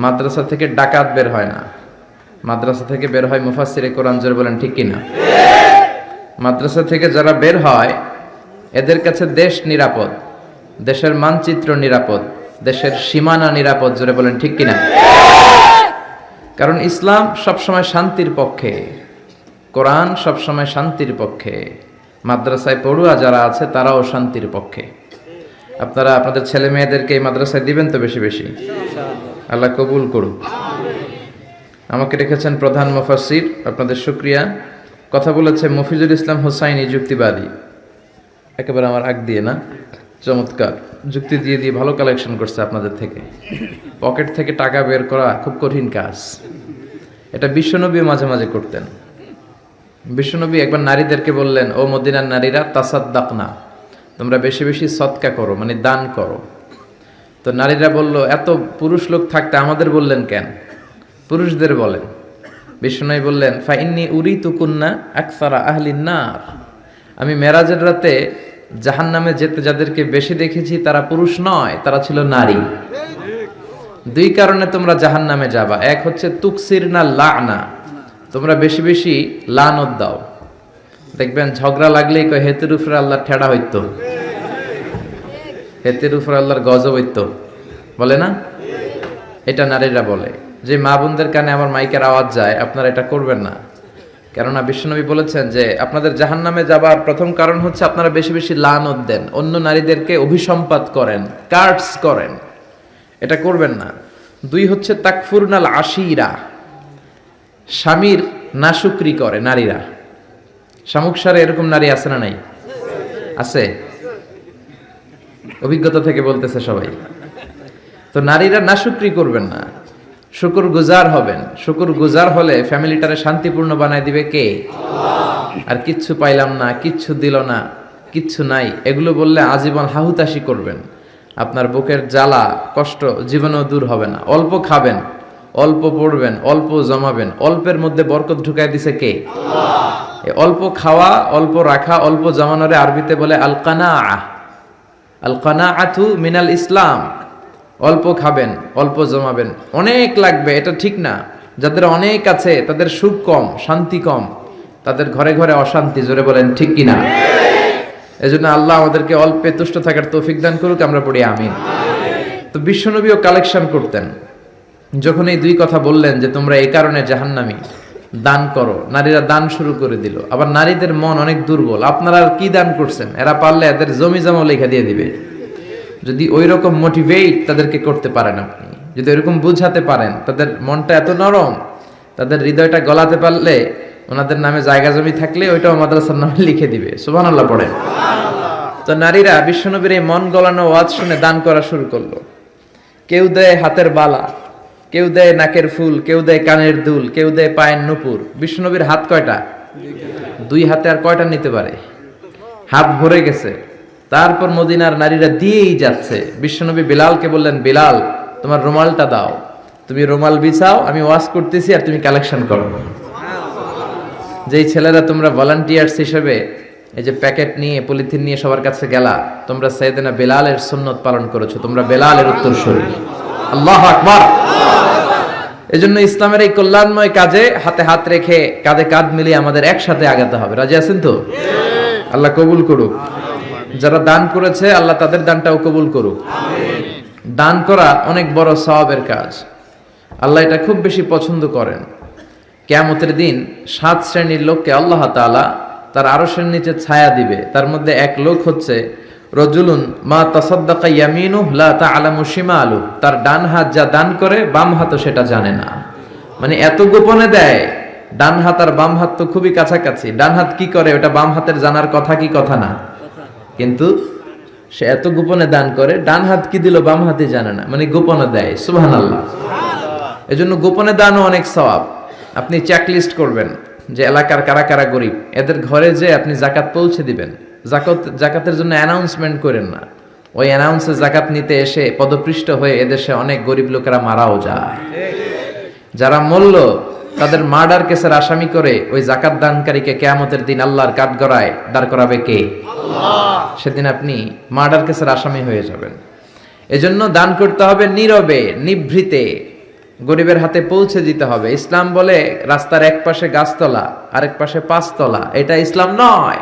মাদ্রাসা থেকে ডাকাত বের হয় না, মাদ্রাসা থেকে বের হয় মুফাসসিরে কোরআন। জোরে বলেন ঠিক কিনা? মাদ্রাসা থেকে যারা বের হয় এদের কাছে দেশ নিরাপদ, দেশের মানচিত্র নিরাপদ, দেশের সীমানা নিরাপদ। জোরে বলেন ঠিক কিনা? কারণ ইসলাম সবসময় শান্তির পক্ষে, কোরআন সবসময় শান্তির পক্ষে। মাদ্রাসায় পড়ুয়া যারা আছে তারাও শান্তির পক্ষে। আপনারা আপনাদের ছেলে মেয়েদেরকে এই মাদ্রাসায় দিবেন তো বেশি বেশি? আল্লাহ কবুল করুক। আমাকে রেখেছেন প্রধান মুফাসসির, আপনাদের শুকরিয়া। কথা বলেছে মফিজুল ইসলাম হোসাইনি, যুক্তিবাদী, একেবারে আমার আগ দিয়ে না, চমৎকার যুক্তি দিয়ে দিয়ে ভালো কালেকশন করছে আপনাদের থেকে। পকেট থেকে টাকা বের করা খুব কঠিন কাজ। এটা বিশ্বনবীও মাঝে মাঝে করতেন। বিশ্বনবী একবার নারীদেরকে বললেন, ও মদিনার নারীরা, তাসাদ্দাকনা, তোমরা বেশি বেশি সদকা করো, মানে দান করো। তো নারীরা বলল, এত পুরুষ লোক থাকতে আমাদের বললেন কেন? পুরুষদের বলেন। বিশ্বনবী বললেন, ফাইন্নি উরিতুকুন্না আকসারা আহলিন নার, আমি মেরাজের রাতে জাহান্নামে যেতে যাদেরকে বেশি দেখেছি তারা পুরুষ নয়, তারা ছিল নারী। দুই কারণে তোমরা জাহান্নামে যাবা। এক হচ্ছে তুকসিরনা লানা, তোমরা বেশি বেশি লানত দাও। দেখবেন ঝগড়া লাগলেই কয় হেতের উপরে আল্লাহর ঠেড়া হইতো, হেতের উপরে আল্লাহর গজব হইতো, বলে না? এটা নারীরা বলে। যে মা বোনদের কানে আমার মাইকের আওয়াজ যায়, আপনারা এটা করবেন না। কেননা বিশ্বনবী বলেছেন যে আপনাদের জাহান্নামে যাবার প্রথম কারণ হচ্ছে আপনারা বেশি বেশি লানত দেন, অন্য নারীদেরকে অভিসম্পাত করেন, কার্টস করেন। এটা করবেন না। দুই হচ্ছে তাকফুরনাল আশিরা, স্বামীর নাশুকরি করে নারীরা। শামুকসারে এরকম নারী আছে না নাই? আছে, অভিজ্ঞতা থেকে বলতেছে সবাই। তো নারীরা নাশুকরি করবেন না, শুকর গুজার হবেন। শুকর গুজার হলে ফ্যামিলিটারে শান্তিপূর্ণ বানায় দিবে কে? আর কিচ্ছু পাইলাম না, কিচ্ছু দিল না, কিচ্ছু নাই, এগুলো বললে আজীবন হাহুতাশি করবেন। আপনার বুকের জ্বালা কষ্ট জীবনেও দূর হবে না। অল্প খাবেন, অল্প পড়বেন, অল্প জমাবেন, অল্পের মধ্যে বরকত ঢুকাই দিছে কে? অল্প খাওয়া, অল্প রাখা, অল্প জমানোরে আরবিতে বলে আল কানাআহ। আল কানাআতু মিনাল ইসলাম। অল্প খাবেন, অল্প জমাবেন, অনেক লাগবে এটা ঠিক না। যাদের অনেক আছে তাদের সুখ কম, শান্তি কম, তাদের ঘরে ঘরে অশান্তি। জোরে বলেন ঠিক কিনা? এজন্য আল্লাহ আমাদেরকে অল্পে তুষ্ট থাকার তৌফিক দান করুক, আমরা পড়ি আমিন। তো বিশ্বনবীও কালেকশন করতেন। যখন এই দুই কথা বললেন যে তোমরা এই কারণে জাহান্নামী, দান করো, নারীরা দান শুরু করে দিল। আবার নারীদের মন অনেক দুর্বল। আপনারা কি দান করছেন? এরা পারলে এদের জমি জমা লেখা দিয়ে দিবে। যদি ওই রকম মোটিভেট তাদেরকে করতে পারেন আপনি, যদি ওইরকম বুঝাতে পারেন, তাদের মনটা এত নরম, তাদের হৃদয়টা গলাতে পারলে, ওনাদের নামে জায়গা জমি থাকলে ওইটাও মাদ্রাসার নামে লিখে দিবে। সুবহানাল্লাহ পড়েন। তো নারীরা বিশ্বনবীর এই মন গলানো ওয়াজ শুনে দান করা শুরু করলো। কেউ দেয় হাতের বালা, কেউ দেয় নাকের ফুল, কেউ দেয় কানের দুল, কেউ দেয় পায়ের নুপুর। বিশ্বনবীর হাত কয়টা? দুই হাতে আর কয়টা নিতে পারে? হাত ভরে গেছে। তারপর মদিনার নারীরা দিয়েই যাচ্ছে। বিশ্বনবী বিলালকে বললেন, বিলাল তোমার রুমালটা দাও, তুমি রুমাল বিছাও, আমি ওয়াজ করতেছি আর তুমি কালেকশন করো। যেই ছেলেরা তোমরা ভলান্টিয়ার্স হিসেবে এই যে প্যাকেট নিয়ে, পলিথিন নিয়ে সবার কাছে গেলা, তোমরা সাইয়েদনা বিলালের সুন্নত পালন করেছো, তোমরা বিলালের উত্তরসূরি। আল্লাহু আকবার। এজন্য ইসলামের এই কল্যাণময় কাজে হাতে হাত রেখে, কাঁধে কাঁধ মিলিয়ে আমাদের একসাথে আগাতে হবে। রাজি আছেন তো? আল্লাহ কবুল করুক। যারা দান করেছে আল্লাহ তাদের দানটাও কবুল করুক। দান করা অনেক বড় সওয়াবের কাজ। আল্লাহ এটা খুব বেশি পছন্দ করেন। কিয়ামতের দিন 7 শ্রেণীর লোককে আল্লাহ তাআলা তার আরশের নিচে ছায়া দিবে। তার মধ্যে এক লোক হচ্ছে রজুলুন মা তাসাদ্দাকা ইয়ামিনুহু লা তা'লামু শিমালুহু, তার ডান হাত যা দান করে বাম হাতও সেটা জানে না। মানে এত গোপনে দেয়। ডান হাত আর বাম হাত তো খুবই কাছাকাছি। ডান হাত কি করে ওটা বাম হাতের জানার কথা কি কথা না? কিন্তু সে এত গোপনে দান করে, ডান হাত কি দিল বাম হাতে জানে না, মানে গোপনে দেয়। সুবহানাল্লাহ। এজন্য গোপনে দানও অনেক সওয়াব। আপনি চেকলিস্ট করবেন যে এলাকার কারা কারা গরিব, এদের ঘরে যে আপনি যাকাত পৌঁছে দিবেন। যাকাতের জন্য অ্যানাউন্সমেন্ট করেন না, ওই অ্যানাউন্সে যাকাত নিতে এসে পদপৃষ্ট হয়ে এদেশে অনেক গরিব লোকেরা মারাও যায়। যারা মরল তাদের মার্ডার কেসের আসামি করে ওই যাকাত দানকারীকে কিয়ামতের দিন আল্লাহর কাঠগড়ায় দাঁড় করাবে কে? আল্লাহ। সেদিন আপনি মার্ডার কেসের আসামি হয়ে যাবেন। এজন্য দান করতে হবে নীরবে, নিভৃতে, গরিবের হাতে পৌঁছে দিতে হবে। ইসলাম বলে রাস্তার এক পাশে গাছতলা, আরেক পাশে পাঁচতলা, এটা ইসলাম নয়।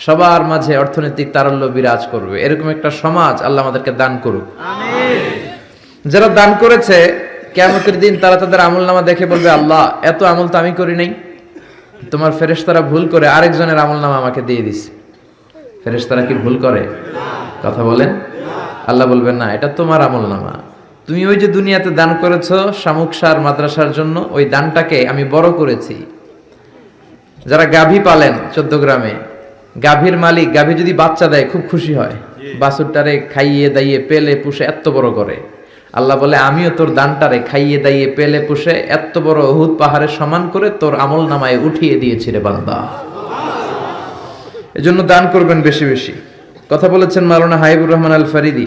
সবার মাঝে অর্থনৈতিক তারল্য বিরাজ করবে, এরকম একটা সমাজ আল্লাহ আমাদেরকে দান করুক। যারা দান করেছে কিয়ামতের দিন তারা তাদের আমলনামা দেখে বলবে, আল্লাহ এত আমল তো আমি করি নাই, তোমার ফেরেশতারা ভুল করে আরেকজনের আমলনামা আমাকে দিয়ে দিছে। ফেরেশতারা কি ভুল করে? কথা বলেন। আল্লাহ বলবেন না, এটা তোমার আমলনামা। তুমি ওই যে দুনিয়াতে দান করেছো শামুকসার মাদ্রাসার জন্য, ওই দানটাকে আমি বড় করেছি। যারা গাভী পালেন 14 গ্রামে, গাভীর মালিক গাভী যদি বাচ্চা দেয় খুব খুশি হয়, বাছুরটারে খাইয়ে দাইয়ে পেলে পুষে এত বড় করে। আল্লাহ বলে, আমিও তোর দানটারে খাইয়ে দাইয়ে পেলে পুষে এত বড় উহুদ পাহাড়ের সমান করে তোর আমল নামায় উঠিয়ে দিয়েছি রে বান্দা। এজন্য দান করবেন বেশি বেশি। কথা বলেছেন মাওলানা হাবিবুর রহমান আল ফারিদি,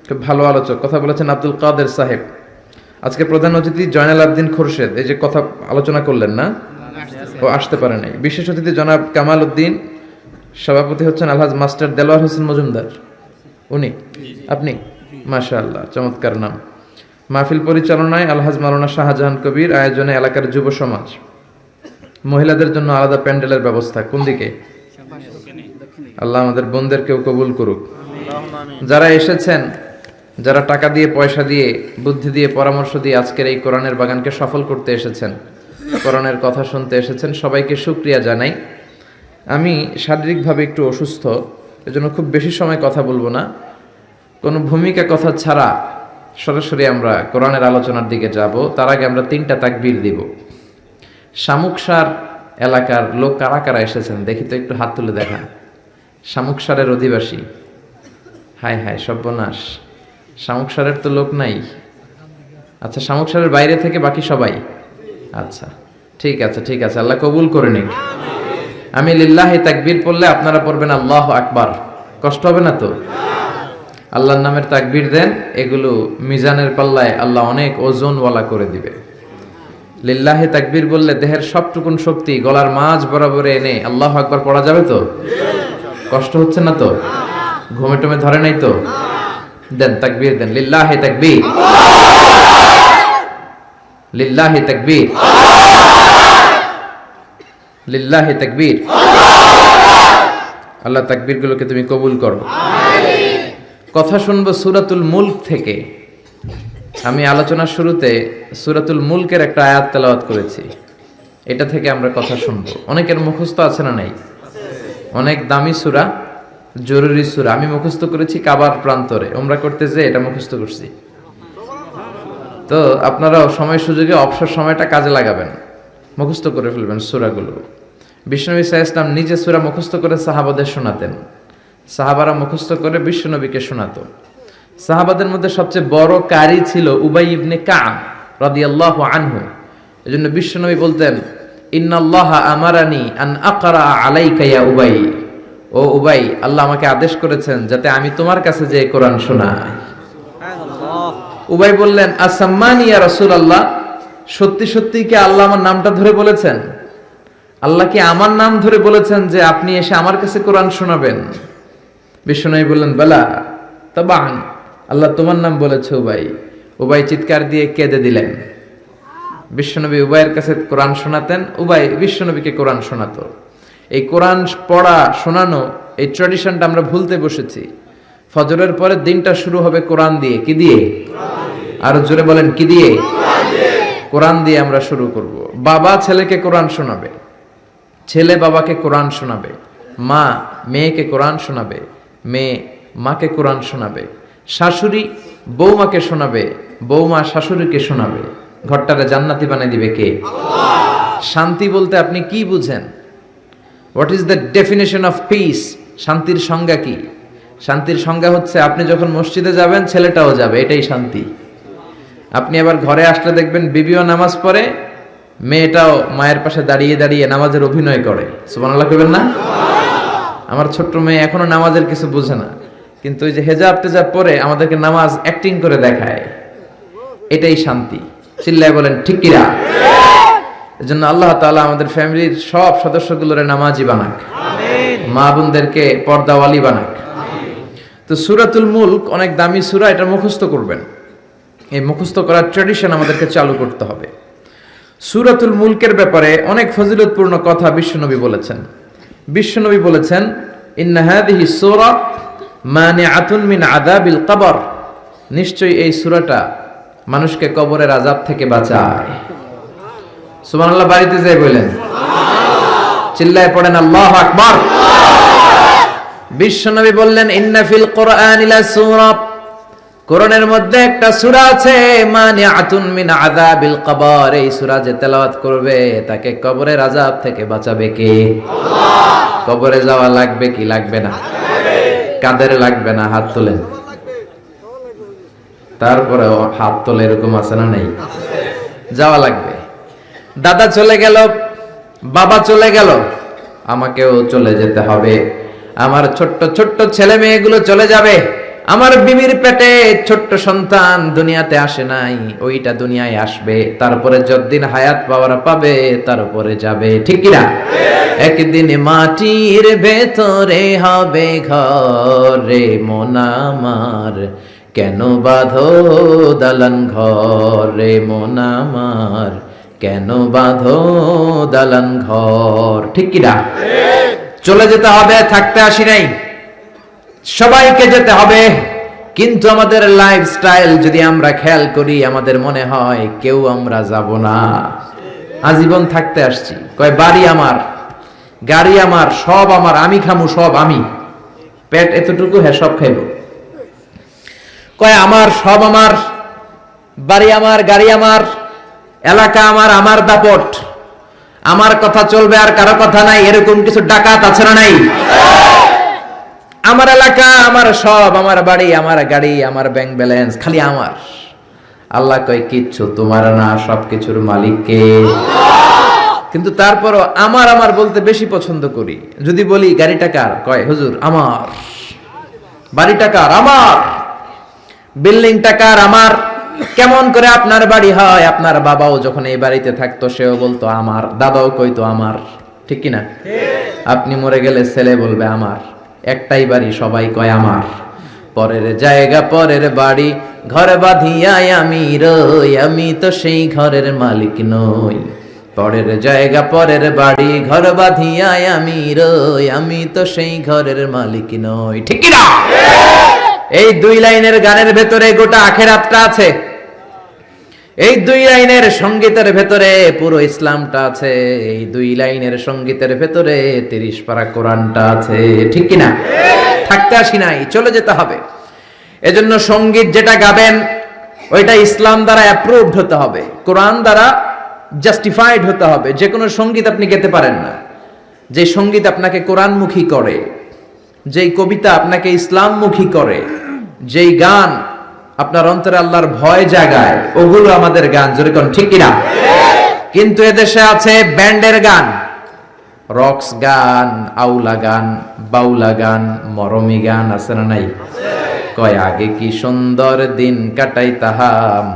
খুব ভালো আলোচক। কথা বলেছেন আব্দুল কাদের সাহেব। আজকে প্রধান অতিথি জয়নাল আবদিন খোরশেদ, এই যে কথা আলোচনা করলেন না, ও আসতে পারে নাই। বিশেষ অতিথি জনাব কামাল উদ্দিন, সভাপতি হচ্ছেন আলহাজ মাস্টার দেলোয়ার হোসেন মজুমদার, উনি আপনি, মাশাআল্লাহ চমৎকার নাম। মাহফিল পরিচালনায় আলহাজ মাওলানা শাহজাহান কবির, আয়োজনে এলাকার যুব সমাজ। মহিলাদের জন্য আলাদা প্যান্ডেলের ব্যবস্থা কোন দিকে? আল্লাহ আমাদের বোনদেরকেও কবুল করুক। যারা এসেছেন, যারা টাকা দিয়ে, পয়সা দিয়ে, বুদ্ধি দিয়ে, পরামর্শ দিয়ে আজকের এই কোরআনের বাগানকে সফল করতে এসেছেন, কোরআনের কথা শুনতে এসেছেন, সবাইকে শুকরিয়া জানাই। আমি শারীরিকভাবে একটু অসুস্থ, এজন্য খুব বেশি সময় কথা বলবো না। কোনো ভূমিকা কথা ছাড়া সরাসরি আমরা কোরআনের আলোচনার দিকে যাব। তার আগে আমরা 3টা তাকবীর দিব। শামুকসার এলাকার লোক কারা কারা এসেছেন দেখি তো, একটু হাত তুলে দেখান। শামুকসারের অধিবাসী, হায় হায় সর্বনাশ, শামুকসারের তো লোক নাই। আচ্ছা, শামুকসারের বাইরে থেকে বাকি সবাই? আচ্ছা ঠিক আছে, ঠিক আছে, আল্লাহ কবুল করে নিক। আমি লিল্লাহি তাকবীর পড়লে আপনারা পড়বেন আল্লাহু আকবার, কষ্ট হবে না তো? আল্লাহর নামের তাকবীর দেন, এগুলো মিজানের পাল্লায় আল্লাহ অনেক ওজনওয়ালা করে দিবে। লিল্লাহি তাকবীর বললে দেহের সবটুকুন শক্তি গলার মাঝ বরাবর এনে আল্লাহু আকবার পড়া যাবে তো? কষ্ট হচ্ছে না তো? ঘুমে টুমে ধরে নাই তো? দেন তাকবীর দেন, লিল্লাহি তাকবীর, লিল্লাহি তাকবীর, লিল্লাহি তাকবীর। আল্লাহ তাকবীরগুলোকে তুমি কবুল করো। কথা শুনবো সূরাতুল মুলক থেকে। আমি আলোচনার শুরুতে সূরাতুল মুলকের একটা আয়াত তেলাওয়াত করেছি, এটা থেকে আমরা কথা শুনবো। অনেকের মুখস্থ আছে না নাই? অনেক দামি সূরা, জরুরি সূরা। আমি মুখস্থ করেছি কাবার প্রান্তরে উমরা করতে যেয়ে, এটা মুখস্থ করছি। তো আপনারাও সময় সুযোগে অবসর সময়টা কাজে লাগাবেন, মুখস্থ করে ফেলবেন সূরাগুলো। বিশ্বনবী সাল্লাল্লাহু আলাইহি ওয়াসাল্লাম নিজে সূরা মুখস্থ করে সাহাবাদের শোনাতেন, সাহাবারা মুখস্থ করে বিশ্বনবীকে শোনাতো। সাহাবাদের মধ্যে সবচেয়ে বড় কারি ছিল উবাই ইবনে কাব রাদিয়াল্লাহু আনহু। এজন্য বিশ্বনবী বলতেন, ইন্নাল্লাহা আমারানি আন আকরা আলাইকা ইয়া উবাই, ও উবাই, আল্লাহ আমাকে আদেশ করেছেন যাতে আমি তোমার কাছে যে কোরআন শোনাই। উবাই বললেন, আসাম্মানি ইয়া রাসূলুল্লাহ, সত্যি সত্যি কি আল্লাহ আমার নামটা ধরে বলেছেন? আল্লাহ কি আমার নাম ধরে বলেছেন যে আপনি এসে আমার কাছে কোরআন শোনাবেন? বিশ্বনবী বললেন, বালা তাবান, আল্লাহ তোমার নাম বলেছে উবাই। উবাই চিৎকার দিয়ে কেঁদে দিলেন। বিশ্বনবী উবাইয়ের কাছে কোরআন শোনাতেন, উবাই বিশ্বনবীকে কোরআন শোনাতো। এই কোরআন পড়া শোনানো, এই ট্র্যাডিশনটা আমরা ভুলতে বসেছি। ফজরের পরে দিনটা শুরু হবে কোরআন দিয়ে। কি দিয়ে? আরো জোরে বলেন, কি দিয়ে? কোরআন দিয়ে আমরা শুরু করব। বাবা ছেলেকে কোরআন শোনাবে, ছেলে বাবাকে কোরআন শোনাবে, মা মেয়েকে কোরআন শোনাবে, মেয়ে মাকে কোরআন শোনাবে, শাশুড়ি বৌমাকে শোনাবে, বৌমা শাশুড়িকে শোনাবে। ঘরটারে জান্নাতি বানিয়ে দিবে কে? শান্তি বলতে আপনি কি বুঝেন? What is the definition of piece? শান্তির সংজ্ঞা কি? শান্তির সংজ্ঞা হচ্ছে আপনি যখন মসজিদে যাবেন ছেলেটাও যাবে, এটাই শান্তি। আপনি আবার ঘরে আসলে দেখবেন বিবিও নামাজ পড়ে, মেয়েটাও মায়ের পাশে দাঁড়িয়ে দাঁড়িয়ে নামাজের অভিনয় করে। সুবহানাল্লাহ কইবেন না? আমার ছোট্ট মেয়ে এখনো নামাজের কিছু বোঝে না, কিন্তু ওই যে হেজাব টেজাব পরে আমাদেরকে নামাজ অ্যাক্টিং করে দেখায়, এটাই শান্তি। চিল্লায় বলেন ঠিক কিনা? এজন্য আল্লাহ তাআলা আমাদের ফ্যামিলির সব সদস্যগুলোরে নামাজি বানাক, মা বোনদেরকে পর্দাওয়ালি বানাক। তো সূরাতুল মুলক অনেক দামি সূরা, এটা মুখস্থ করবেন। এই মুখস্থ করার ট্র্যাডিশন আমাদেরকে চালু করতে হবে। সূরাতুল মুলকের ব্যাপারে অনেক ফজিলতপূর্ণ কথা বিশ্বনবী বলেছেন। বিশ্বনবী বলেছেন, ইন্না হাযিহি সূরা মানিআতুন মিন আযাবিল কবর, নিশ্চয়ই এই সূরাটা মানুষকে কবরের আযাব থেকে বাঁচায়। সুবহানাল্লাহ, বাড়িতে যাই বলেন, চিল্লায় পড়েন আল্লাহু আকবার। বিশ্বনবী বললেন, ইন্না ফিল কুরআনি লাসূরা, কোরআনের মধ্যে একটা সূরা আছে মানিআতুন মিন আযাবিল কবর, এই সূরা যে তেলাওয়াত করবে তাকে কবরের আযাব থেকে বাঁচাবে কে? আল্লাহ। কবরে যাওয়া লাগবে কি লাগবে না? কাদের লাগবে না? হাত তোলেন। তারপরে হাত তোলে, এরকম আছে না নেই? যাওয়া লাগবে। দাদা চলে গেল, বাবা চলে গেল, আমাকেও চলে যেতে হবে। আমার ছোট্ট ছোট্ট ছেলে মেয়েগুলো চলে যাবে। আমার বিবির পেটে ছোট্ট সন্তান দুনিয়াতে আসে নাই, ওইটা দুনিয়ায় আসবে। তারপরে যতদিন হায়াত পাওয়ার পাবে তারপরে যাবে, ঠিক কিনা? একদিন মাটির ভেতরে হবে ঘর রে মন আমার, কেন বাঁধো দালান ঘর রে মন আমার, কেন বাঁধো দালান ঘর, ঠিক কিনা? চলে যেতে হবে, থাকতে আসি নাই, সবাইকে যেতে হবে। কিন্তু আমাদের লাইফস্টাইল যদি আমরা খেয়াল করি, আমাদের মনে হয় কেউ আমরা যাব না, আজীবন থাকতে আসছি। কয় বাড়ি আমার, গাড়ি আমার, সব আমার, আমি খামু সব আমি, পেট এতটুকু, হ্যাঁ সব খাইব। কয় আমার সব আমার, বাড়ি আমার, গাড়ি আমার, এলাকা আমার, আমার দাপট, আমার কথা চলবে আর কারো কথা নাই, এরকম কিছু ডাকাত আছে না নাই? আমার এলাকা, আমার সব, আমার বাড়ি, আমার গাড়ি, আমার ব্যাংক ব্যালেন্স, খালি আমার। আল্লাহ কয় কিচ্ছু তোমার না, সবকিছুর মালিক কে? কিন্তু তারপরও আমার আমার বলতে বেশি পছন্দ করি। যদি বলি গাড়িটা কার, কয় হুজুর আমার। বাড়িটা কার? আমার। বিল্ডিংটা কার? আমার। কেমন করে আপনার বাড়ি হয়? আপনার বাবাও যখন এই বাড়িতে থাকতো সেও বলতো আমার, দাদাও কইতো আমার, ঠিক কিনা? আপনি মরে গেলে ছেলে বলবে আমার। একটাই বাড়ি, সবাই কয় আমার। পরের জায়গা পরের বাড়ি, ঘর বাঁধিয়াই আমি রই, আমি তো সেই ঘরের মালিক নই। পরের জায়গা পরের বাড়ি, ঘর বাঁধিয়াই আমি রই, আমি তো সেই ঘরের মালিক নই, ঠিক কিনা? এই দুই লাইনের গানের ভেতরে গোটা আখিরাতটা আছে। এই দুই লাইনের সঙ্গীতের ভেতরে পুরো ইসলামটা আছে। এই দুই লাইনের সঙ্গীতের ভেতরে 30 পারা কোরআনটা আছে, ঠিক কিনা? থাকতে আসি নাই, চলে যেতে হবে। এজন্য সঙ্গীত যেটা গাবেন ওইটা ইসলাম দ্বারা অ্যাপ্রুভড হতে হবে, কোরআন দ্বারা জাস্টিফাইড হতে হবে। যে কোনো সঙ্গীত আপনি গেতে পারেন না যে সঙ্গীত আপনাকে কোরআনমুখী করে, যেই কবিতা আপনাকে ইসলামমুখী করে, যেই গান আপনার অন্তরে আল্লাহর ভয় জাগায়, ওগুলো আমাদের গান, যেরকম, ঠিক কিনা? কিন্তু এদেশে আছে ব্যান্ডের গান, রক্স গান, আউলা গান, বাউলা গান, মরমী গান, আছে না নাই? কয় আগে কি সুন্দর দিন কাটাইতাম,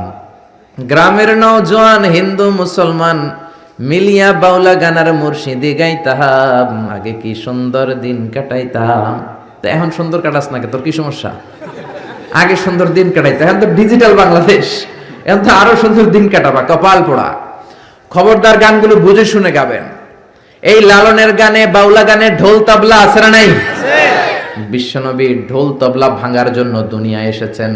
গ্রামের নওজোয়ান হিন্দু মুসলমান মিলিয়া বাউলা গান আর মুর্শিদি গাইতাম, আগে কি সুন্দর দিন কাটাইতাম। তো এখন সুন্দর কাটাস না, তোর কি সমস্যা? আগে সুন্দর দিন কাটাইতে, এখন তো ডিজিটাল বাংলাদেশ, এখন তো আরো সুন্দর দিন কাটাবা, কপাল পোড়া। খবরদার গানগুলো বুঝে শুনে গাবেন। এই লালনের গানে, বাউলা গানে ঢোল তবলা আছে না নাই? বিশ্বনবী ঢোল তবলা ভাঙার জন্য দুনিয়ায় এসেছেন।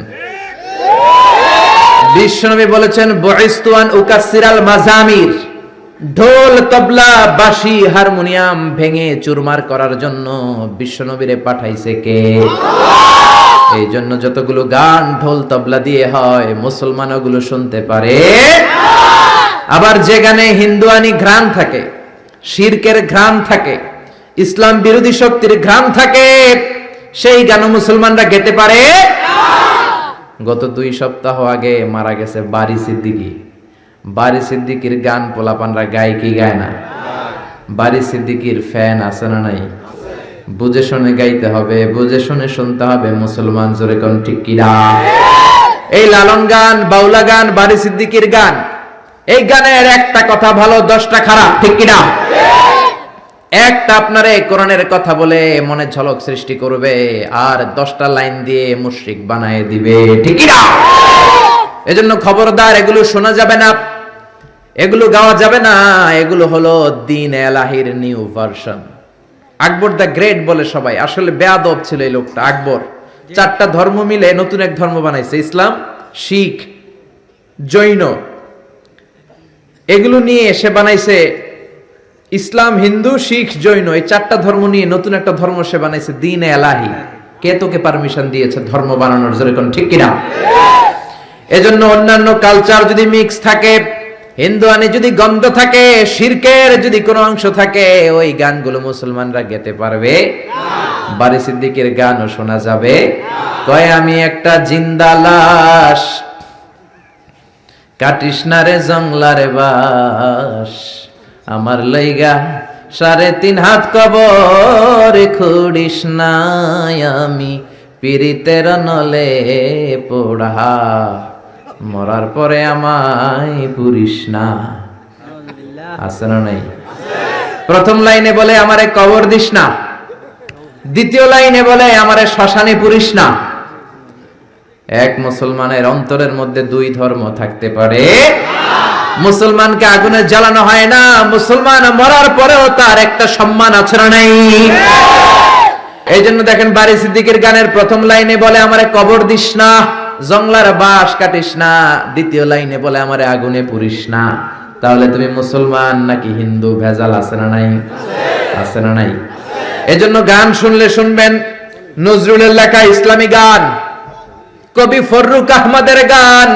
বিশ্বনবী বলেছেন, বুইসতু আন উকাসসিরাল মাজামির, ঢোল তবলা বাঁশি হারমোনিয়াম ভেঙে চুরমার করার জন্য বিশ্বনবীরে পাঠাইছে কে? এই জন্য যতগুলো গান ঢোল তবলা দিয়ে হয়, মুসলমান ওগুলো শুনতে পারে। আবার যে গানে হিন্দুয়ানি ঘ্রাণ থাকে, শিরকের ঘ্রাণ থাকে, ইসলাম বিরোধী শক্তির ঘ্রাণ থাকে, সেই গান মুসলমানরা গেতে পারে। গত 2 সপ্তাহ আগে মারা গেছে বারি সিদ্দিকী। বারি সিদ্দিকীর গান পোলাপানরা গায় কি গায় না? বারি সিদ্দিকীর ফ্যান আছে না নাই? বুঝে শুনে গাইতে হবে, বুঝে শুনে শুনতে হবে। মুসলমান জোরে কোন, ঠিক কিনা? এই লালন গান, বাউলা গান, বারি সিদ্দিকীর গান, এই গানের একটা কথা ভালো, 10টা খারাপ, ঠিক কিনা? একটা আপনারে কোরআনের কথা বলে মনে ঝলক সৃষ্টি করবে, আর 10টা লাইন দিয়ে মুশরিক বানায় দিবে, ঠিক কিনা? এজন্য খবরদার এগুলো শোনা যাবে না, এগুলো গাওয়া যাবে না। এগুলো হলো দ্বীন এলাহির new version. Akbar the great বলে সবাই, আসলে বেয়াদব ছিল এই লোকটা আকবর। 4টা ধর্ম মিলে নতুন এক ধর্ম বানাইছে, ইসলাম, শিখ, জৈন। এগুলো নিয়ে সে বানাইছে ইসলাম, হিন্দু, শিখ, জৈন, এই 4টা ধর্ম নিয়ে নতুন একটা ধর্ম সে বানাইছে, দ্বীন এলাহি। কে তোকে পারমিশন দিয়েছে ধর্ম বানানোর? জোরে কোন ঠিক কিনা? এজন্য অন্যান্য কালচার যদি মিক্স থাকে, হিন্দুয়ানি যদি গন্ধ থাকে, শিরকের যদি কোনো অংশ থাকে, ওই গানগুলো মুসলমানরা গেতে পারবে না। বারি সিদ্দিকের গানও শোনা যাবে। কয় আমি একটা জিন্দা লাশ, কাটিস না রে জংলারে বাস, আমার লইগা 3.5 হাত কবর খুঁড়িস নাই, আমি পীড়িতের নলে পোড়া, মরার পরে আমায় পুরিস না। আছে না নাই? প্রথম লাইনে বলে আমারে কবর দিস না, দ্বিতীয় লাইনে বলে আমারে শ্মশানে পুরিস না। এক মুসলমানের অন্তরের মধ্যে 2 ধর্ম থাকতে পারে? মুসলমানকে আগুনে জ্বালানো হয় না, মুসলমান মরার পরেও তার একটা সম্মান আছে না নাই? এই জন্য দেখেন বারি সিদ্দিকের গানের প্রথম লাইনে বলে আমারে কবর দিস না, জংলার বাস কাটিস না, দ্বিতীয় লাইনে বলে আমারে আগুনে পুরিস না। তাহলে তুমি মুসলমান নাকি হিন্দু? ভেজাল আছে না নাই? আছে না নাই? এজন্য গান শুনলে শুনবেন নজরুলের লেখা ইসলামী গান, কবি ফররুক আহমদের গান,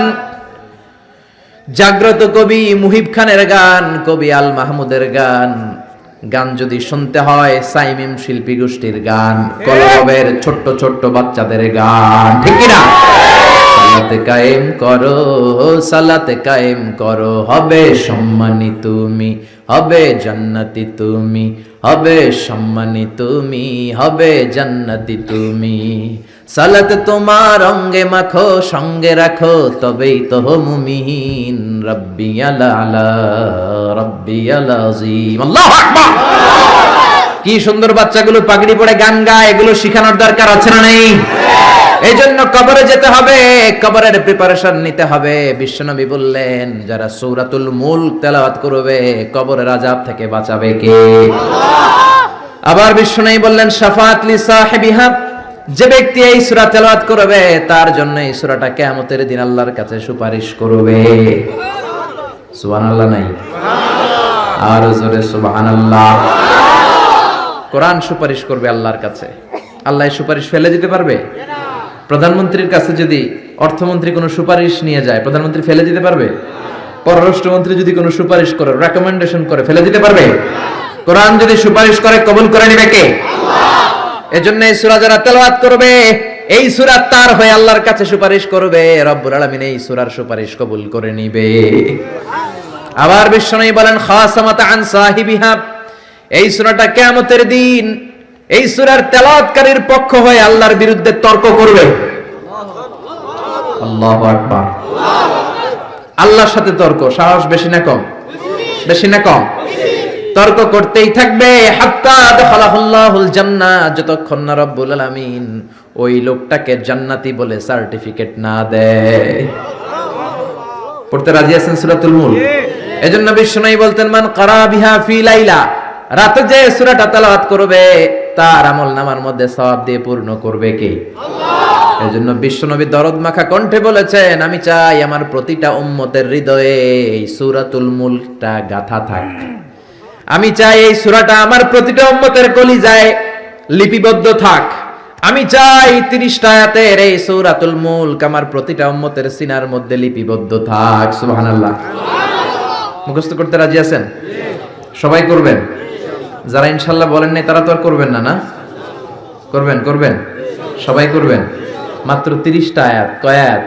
জাগ্রত কবি মুহিব খানের গান, কবি আল মাহমুদের গান। গান যদি শুনতে হয় সাইমিম শিল্পী গোষ্ঠীর গান, কলরবের ছোট্ট ছোট্ট বাচ্চাদের গান, ঠিক কিনা? সালাতে কায়েম করো, সালাতে কায়েম করো, হবে সম্মানী তুমি, হবে জান্নাতি তুমি, হবে সম্মানী তুমি, হবে জান্নাতি তুমি। সালাত তোমার অঙ্গে মাখো, সঙ্গে রাখো, তবেই তো মুমিন। রাব্বিয়াল আলা, রাব্বিয়াল আযীম। আল্লাহু আকবার। কি সুন্দর বাচ্চাগুলো পাগড়ি পরে গান গায়, এগুলো শিখানোর দরকার আছে না নেই? এই জন্য কবরে যেতে হবে, কবরের প্রিপারেশন নিতে হবে। বিশ্বনবী বললেন যারা সূরাতুল মুলক তেলাওয়াত করবে কবরের আযাব থেকে বাঁচাবে কে? আল্লাহ। আবার বিশ্বনবী বললেন শাফাআত লি সাহিবিহা, যে ব্যক্তি এই সূরা তেলাওয়াত করবে তার জন্য এই সূরাটা কিয়ামতের দিন আল্লাহর কাছে সুপারিশ করবে। সুবহানাল্লাহ নাই? সুবহানাল্লাহ। আর জোরে সুবহানাল্লাহ। কোরআন সুপারিশ করবে আল্লাহর কাছে। আল্লাহ সুপারিশ ফেলে দিতে পারবে? প্রধানমন্ত্রীর কাছে যদি অর্থমন্ত্রী কোনো সুপারিশ নিয়ে যায়, প্রধানমন্ত্রী ফেলে দিতে পারবে? পররাষ্ট্রমন্ত্রী যদি কোনো সুপারিশ করে, রেকমেন্ডেশন করে, ফেলে দিতে পারবে? কোরআন যদি সুপারিশ করে কবুল করে নেবে কে? আল্লাহ। এজন্য এই সূরা যারা তেলাওয়াত করবে, এই সূরা তার হয়ে আল্লাহর কাছে সুপারিশ করবে, রব্বুল আলামিন এই সূরার সুপারিশ কবুল করে নিবে। আবার বিশ্বনবী বলেন খাসামাত আন সাহিবিহা, এই সূরাটা কিয়ামতের দিন এই সূরার তেলাওয়াতকারীর পক্ষ হয়ে আল্লাহর বিরুদ্ধে তর্ক করবে। আল্লাহু আকবার। আল্লাহর সাথে তর্ক, সাহস বেশি না কম? বেশি না কম? তর্ক করতেই থাকবে হাত্তা দাখালাহুল্লাহুল জান্নাহ, যতক্ষণ না রব্বুল আলামিন ওই লোকটাকে জান্নাতি বলে সার্টিফিকেট না দেয়। পড়তে রাজি আছেন সূরাতুল মুলক? এজন্য বিশ্বনবী বলতেন মান কারা বিহা ফি লাইলা, রাতে যে সূরাটা তেলাওয়াত করবে তার আমলনামার মধ্যে সওয়াব দিয়ে পূর্ণ করবে কে? আল্লাহ। এজন্য বিশ্বনবী দরদ মাখা কণ্ঠে বলেছেন আমি চাই আমার প্রতিটা উম্মতের হৃদয়ে এই সূরাতুল মুলকটা গাঁথা থাক। আমি চাই এই সূরাটা আমার প্রতিটা উম্মতের কলিজায় লিপিবদ্ধ থাক। আমি চাই 30টা আয়াতের এই সূরাতুল মুলক আমার প্রতিটা উম্মতের সিনার মধ্যে লিপিবদ্ধ থাক। সুবহানাল্লাহ। মুখস্থ করতে রাজি আছেন? সবাই করবেন? যারা ইনশাআল্লাহ বলেন নাই তারা তো আর করবেন না? না করবেন? করবেন? সবাই করবেন? মাত্র 30টা আয়াত। কয় আয়াত?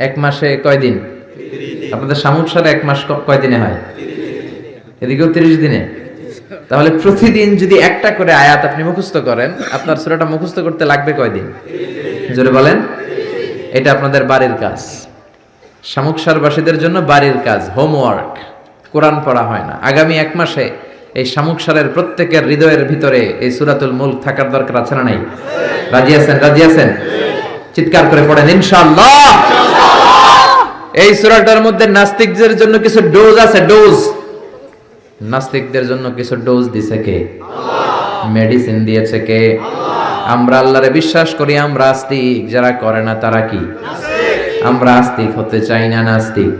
এক মাসে কয় দিন? আপনাদের সামুৎসারে এক মাস কয় দিনে হয়? এদিকেও 30 দিনে। তাহলে প্রতিদিন যদি একটা করে আয়াত আপনি মুখস্থ করেন, আপনার সূরাটা মুখস্থ করতে লাগবে কয় দিন? জোরে বলেন। এটা আপনাদের বাড়ির কাজ, সামুকসারবাসীদের জন্য বাড়ির কাজ, হোমওয়ার্ক। কোরআন পড়া হয় না। আগামী এক মাসে এই সামুকসারের প্রত্যেকের হৃদয়ের ভিতরে এই সূরাতুল মুলক থাকার দরকার আছে না নাই? রাজি আছেন? রাজি আছেন? চিৎকার করে পড়েন ইনশাআল্লাহ। এই সূরাটার মধ্যে নাস্তিকদের জন্য কিছু ডোজ আছে, ডোজ। নাস্তিকদের জন্য কিছু ডোজ দিয়েছে কে? মেডিসিন দিয়েছে কে? আমরা আল্লাহরে বিশ্বাস করি, আমরা আস্তিক। যারা করে না তারা কি? আমরা আস্তিক হতে চাই না নাস্তিক?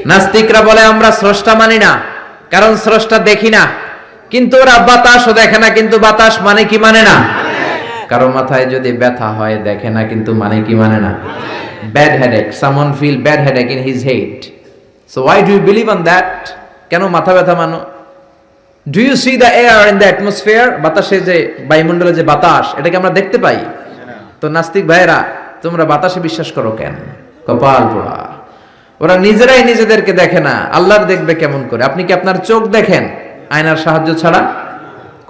নাস্তিকরা বলে আমরা স্রষ্টা মানি না, কারণ স্রষ্টা দেখি না। কিন্তু ওরা বাতাসও দেখে না, কিন্তু বাতাস মানে কি মানে না। কারো মাথায় যদি ব্যথা হয় দেখে না, কিন্তু মানে কি মানে না। Bad headache, someone feel bad headache in his head. So why do you believe on that? কেন মাথা ব্যথা মানো? Do you see the air in the atmosphere? বাতাসে যে বায়ুমণ্ডলে যে বাতাস, এটাকে আমরা দেখতে পাই। তো নাস্তিক ভাইরা, তোমরা বাতাসে বিশ্বাস করো কেন? কপাল পোড়া। ওরা নিজেরাই নিজেদেরকে দেখে না, আল্লাহর দেখবে কেমন করে? আপনি কি আপনার চোখ দেখেন আয়নার সাহায্য ছাড়া?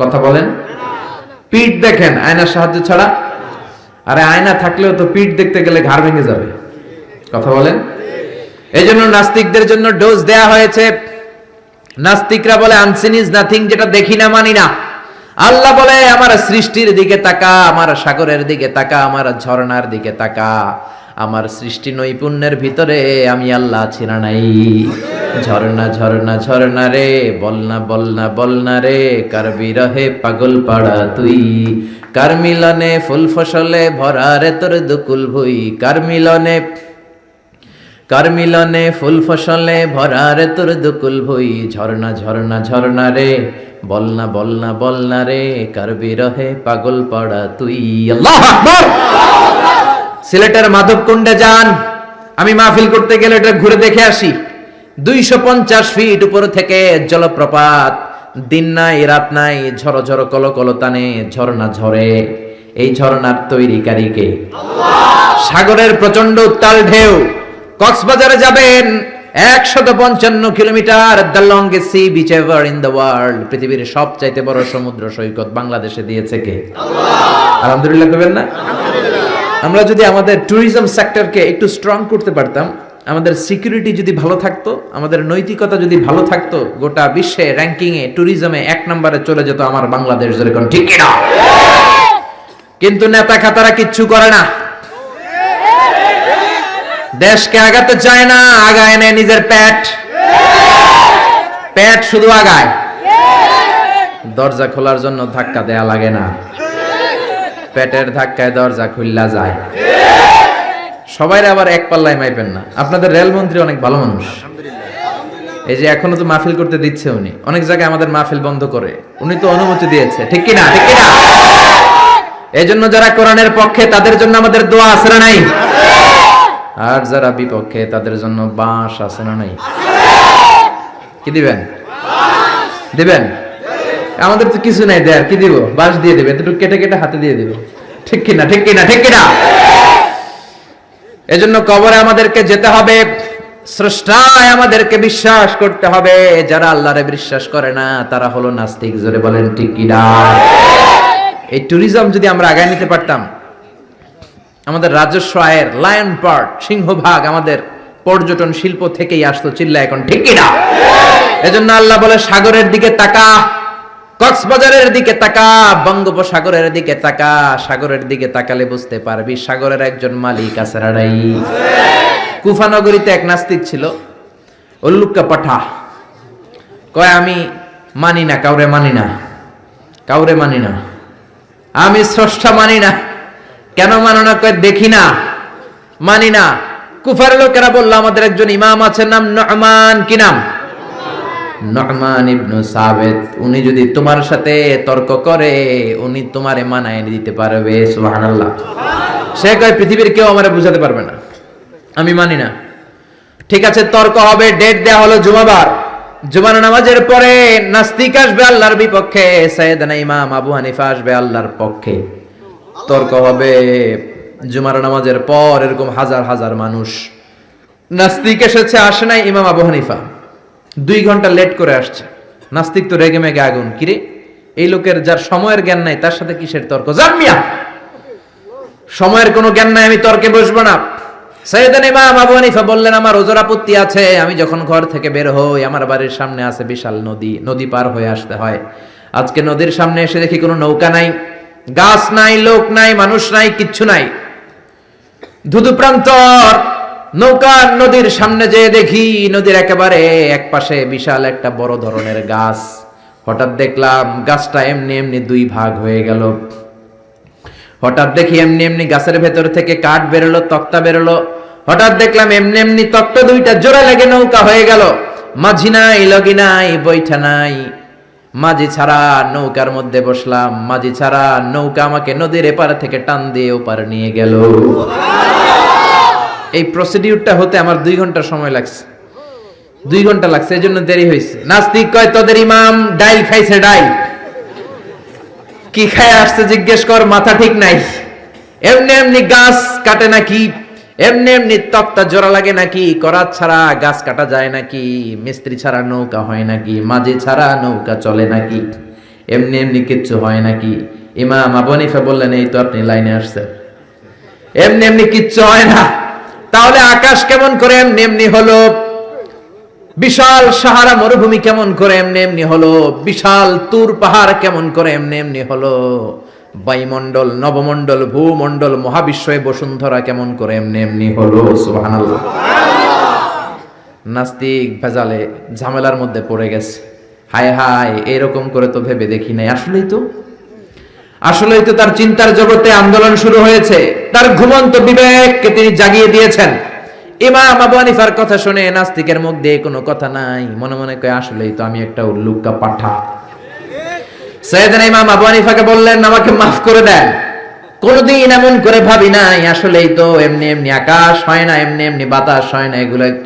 কথা বলেন। পিঠ দেখেন আয়নার সাহায্য ছাড়া? আরে আয়না থাকলেও তো পিঠ দেখতে গেলে ঘাড় ভেঙে যাবে। কথা বলেন। এই জন্য নাস্তিকদের জন্য ডোজ দেয়া হয়েছে। নাস্তিকরা বলে আনসিন ইজ নাথিং, যেটা দেখি না মানি না। আল্লাহ বলে আমার সৃষ্টির দিকে তাকা, আমার সাগরের দিকে তাকা, আমার ঝর্ণার দিকে তাকা। আমার সৃষ্টি নৈপুণ্যের ভিতরে আমি আল্লাহ আছি না নাই? ঝর্ণা ঝর্ণা ঝর্ণা রে, বলনা বলনা বলনা রে, কার বিরহে পাগল পাড়া তুই। কার মিলনে ফুল ফসলে ভরা রে তোর দুকুল ভুই। কার মিলনে ফুল ফসলে ভরা রে তোর দুকুল ভুই। ঝর্ণা ঝর্ণা ঝর্ণা রে, বলনা বলনা বলনা রে, কার বিরহে পাগল পাড়া তুই। আল্লাহু আকবার। সিলেটের মাধবকুণ্ডে যান, আমি মাহফিল করতে গেলে এটা ঘুরে দেখে আসি। 250 ফিট উপর থেকে জলপ্রপাত, দিন নাই রাত নাই, ঝড়ো ঝড়ো কলো কলো টানে ঝর্ণা ঝরে। এই ঝর্ণার তৈরিকারী কে? সাগরের প্রচন্ড উত্তাল ঢেউ। কক্সবাজারে যাবেন, 155 kilometre, the longest sea beach ever in the world. পৃথিবীর সবচাইতে বড় সমুদ্র সৈকত বাংলাদেশে দিয়েছে কে? আলহামদুলিল্লাহ কইবেন না? আমরা যদি আমাদের ট্যুরিজম সেক্টরকে একটু স্ট্রং করতে পারতাম, আমাদের সিকিউরিটি যদি ভালো থাকতো, আমাদের নৈতিকতা যদি ভালো থাকতো, গোটা বিশ্বে র্যাঙ্কিং এ ট্যুরিজমে 1 নম্বরে চলে যেত আমার বাংলাদেশ। যেরকম ঠিক কিনা? কিন্তু নেতা খাতারা কিচ্ছু করে না, দেশকে আগাতে চায় না, আগায় নেয় নিজের পেট। পেট শুধু আগায়, দরজা খোলার জন্য ধাক্কা দেয়া লাগে না, পেটের ধাক্কায় দরজা খুললা যায়। সবাই আবার এক পাল্লায় মাইপেন না। আপনাদের রেলমন্ত্রী অনেক ভালো মানুষ, এই যে এখনো তো মাহফিল করতে দিচ্ছে উনি, অনেক জায়গায় আমাদের মাহফিল বন্ধ করে, উনি তো অনুমতি দিয়েছে, ঠিক কিনা? ঠিক কিনা? এই জন্য যারা কোরআনের পক্ষে তাদের জন্য আমাদের দোয়া আছে না নাই? আর যারা বিপক্ষে তাদের জন্য বাঁশ আছে না নাই? কি দিবেন? দিবেন? আমাদের তো কিছু নাই দেয়ার, কি দিব? বাঁশ দিয়ে দিবে, এতটুকু কেটে কেটে হাতে দিয়ে দিবে, ঠিক কিনা? ঠিক কিনা? ঠিক কিনা? এজন্য কবরে আমাদেরকে যেতে হবে, স্রষ্টায় আমাদেরকে বিশ্বাস করতে হবে। যারা আল্লাহরে বিশ্বাস করে না তারা হলো নাস্তিক। জোরে বলেন ঠিক কিনা? এই ট্যুরিজম যদি আমরা আগায় নিতে পারতাম, আমাদের রাজস্ব আয়ের লায়ন পার্ট, সিংহভাগ আমাদের পর্যটন শিল্প থেকেই আসতো। চিল্লা এখন ঠিক কিনা? এজন্য আল্লাহ বলে সাগরের দিকে তাকা, কক্সবাজারের দিকে তাকা, বঙ্গোপসাগরের দিকে তাকা। সাগরের দিকে তাকালে বুঝতে পারবি সাগরের একজন মালিক আছে রাড়াই। কুফা নগরীতে এক নাস্তিক ছিল, উল্লুক্কা পাঠা। কয় আমি মানি না, কাউরে মানি না, কাউরে মানি না, আমি স্রষ্টা মানি না। কেন মানো না? কয় দেখি না, মানি না। কুফার লোকেরা বললো আমাদের একজন ইমাম আছে, নাম নু'মান। কি নাম? নু'মান ইবনে সাবিত। উনি যদি তোমার সাথে তর্ক করে, উনি তোমারে মানায় দিতে পারবে। সুবহানাল্লাহ। সে কয় পৃথিবীর কেউ আমারে বুঝাতে পারবে না, আমি মানি না। ঠিক আছে, তর্ক হবে। ডেট দেয়া হলো জুমাবার। জুমার নামাজের পরে নাস্তিক আসবে আল্লাহর বিপক্ষে, সাইয়েদনা ইমাম আবু হানিফা আসবে আল্লাহর পক্ষে। তর্ক হবে জুমার নামাজের পর। এরকম হাজার হাজার মানুষ। নাস্তিক এসেছে, আসে নাই ইমাম আবু হানিফা, 2 ঘন্টা লেট করে আসছে। নাস্তিক তো রেগে মেগে আগুন, কিরে এই লোকের যার সময়ের জ্ঞান নাই তার সাথে কিসের তর্ক? জামিয়া, সময়ের কোনো জ্ঞান নাই, আমি তর্কে বসবো না। সাইয়েদনা ইমাম আবু হানিফা বললেন আমার ওজোর আপত্তি আছে। আমি যখন ঘর থেকে বের হই, আমার বাড়ির সামনে আছে বিশাল নদী, নদী পার হয়ে আসতে হয়। আজকে নদীর সামনে এসে দেখি কোনো নৌকা নাই, গাছ নাই, লোক নাই, মানুষ নাই, কিচ্ছু নাই, ধুধু প্রান্তর। নৌকা নদীর সামনে যেয়ে দেখি নদীর একেবারে এক পাশে বিশাল একটা বড় ধরনের গাছ। হঠাৎ দেখলাম গাছটা এমনি এমনি দুই ভাগ হয়ে গেল। হঠাৎ দেখি এমনি এমনি গাছের ভেতর থেকে কাঠ বেরোলো, তক্তা বেরোলো। হঠাৎ দেখলাম এমনি এমনি তক্তা দুইটা জোড়া লেগে নৌকা হয়ে গেল। মাঝি নাই, লগি নাই, বৈঠা নাই, মাঝি ছাড়া নৌকার মধ্যে বসলাম। মাঝি ছাড়া নৌকা আমাকে নদীর এপার থেকে টান দিয়ে ওপার নিয়ে গেল। এই প্রসিডিউরটা হতে আমার 2 ঘন্টা সময় লাগছে। 2 ঘন্টা লাগছে, এই জন্য দেরি হয়েছে। নাস্তিক কয় তোদের ইমাম ডাইল খাইছে, ডাইল কি খায় আসছে জিজ্ঞেস কর, মাথা ঠিক নাই। এমনি এমনি গাছ কাটে নাকি? এমনি এমনি তক্তা জোড়া লাগে নাকি? করাত ছাড়া গাছ কাটা যায় নাকি? মিস্ত্রি ছাড়া নৌকা হয় নাকি? মাঝি ছাড়া নৌকা চলে নাকি? এমনি এমনি কিচ্ছু হয় নাকি? ইমাম আবু হানিফা বললেন, এই তো আপনি লাইনে আসছেন, এমনি এমনি কিচ্ছু হয় না। তাহলে আকাশ কেমন করে এমনি এমনি হলো? বিশাল সাহারা মরুভূমি কেমন করে এমনি এমনি হলো? বিশাল তুর পাহাড় কেমন করে এমনি এমনি হলো? বায়ুমণ্ডল, নবমণ্ডল, ভূমণ্ডল, মহাবিশ্বয়ে বসুন্ধরা কেমন করে এমনি এমনি হলো? সুবহানাল্লাহ। নাস্তিক ভেজালে ঝামেলার মধ্যে পড়ে গেছে। হায় হায়, এরকম করে তো ভেবে দেখি নাই। আসলেই তো তার চিন্তার জগতে আন্দোলন শুরু হয়েছে। তার ঘুমন্ত বিবেককে তিনি জাগিয়ে দিয়েছেন। ইমাম আবু হানিফার কথা শুনে নাস্তিকের মুখ দিয়ে কোনো কথা নাই, মনে মনে কয় আসলেই তো আমি একটা উল্লুকা পাঠা। সাইয়েদনা ইমাম আবু হানিফাকে বললেন, আমাকে মাফ করে দেন, কোনদিন এমন করে ভাবি নাই। আসলেই তো এমনি এমনি আকাশ হয় না, এমনি এমনি বাতাস হয় না,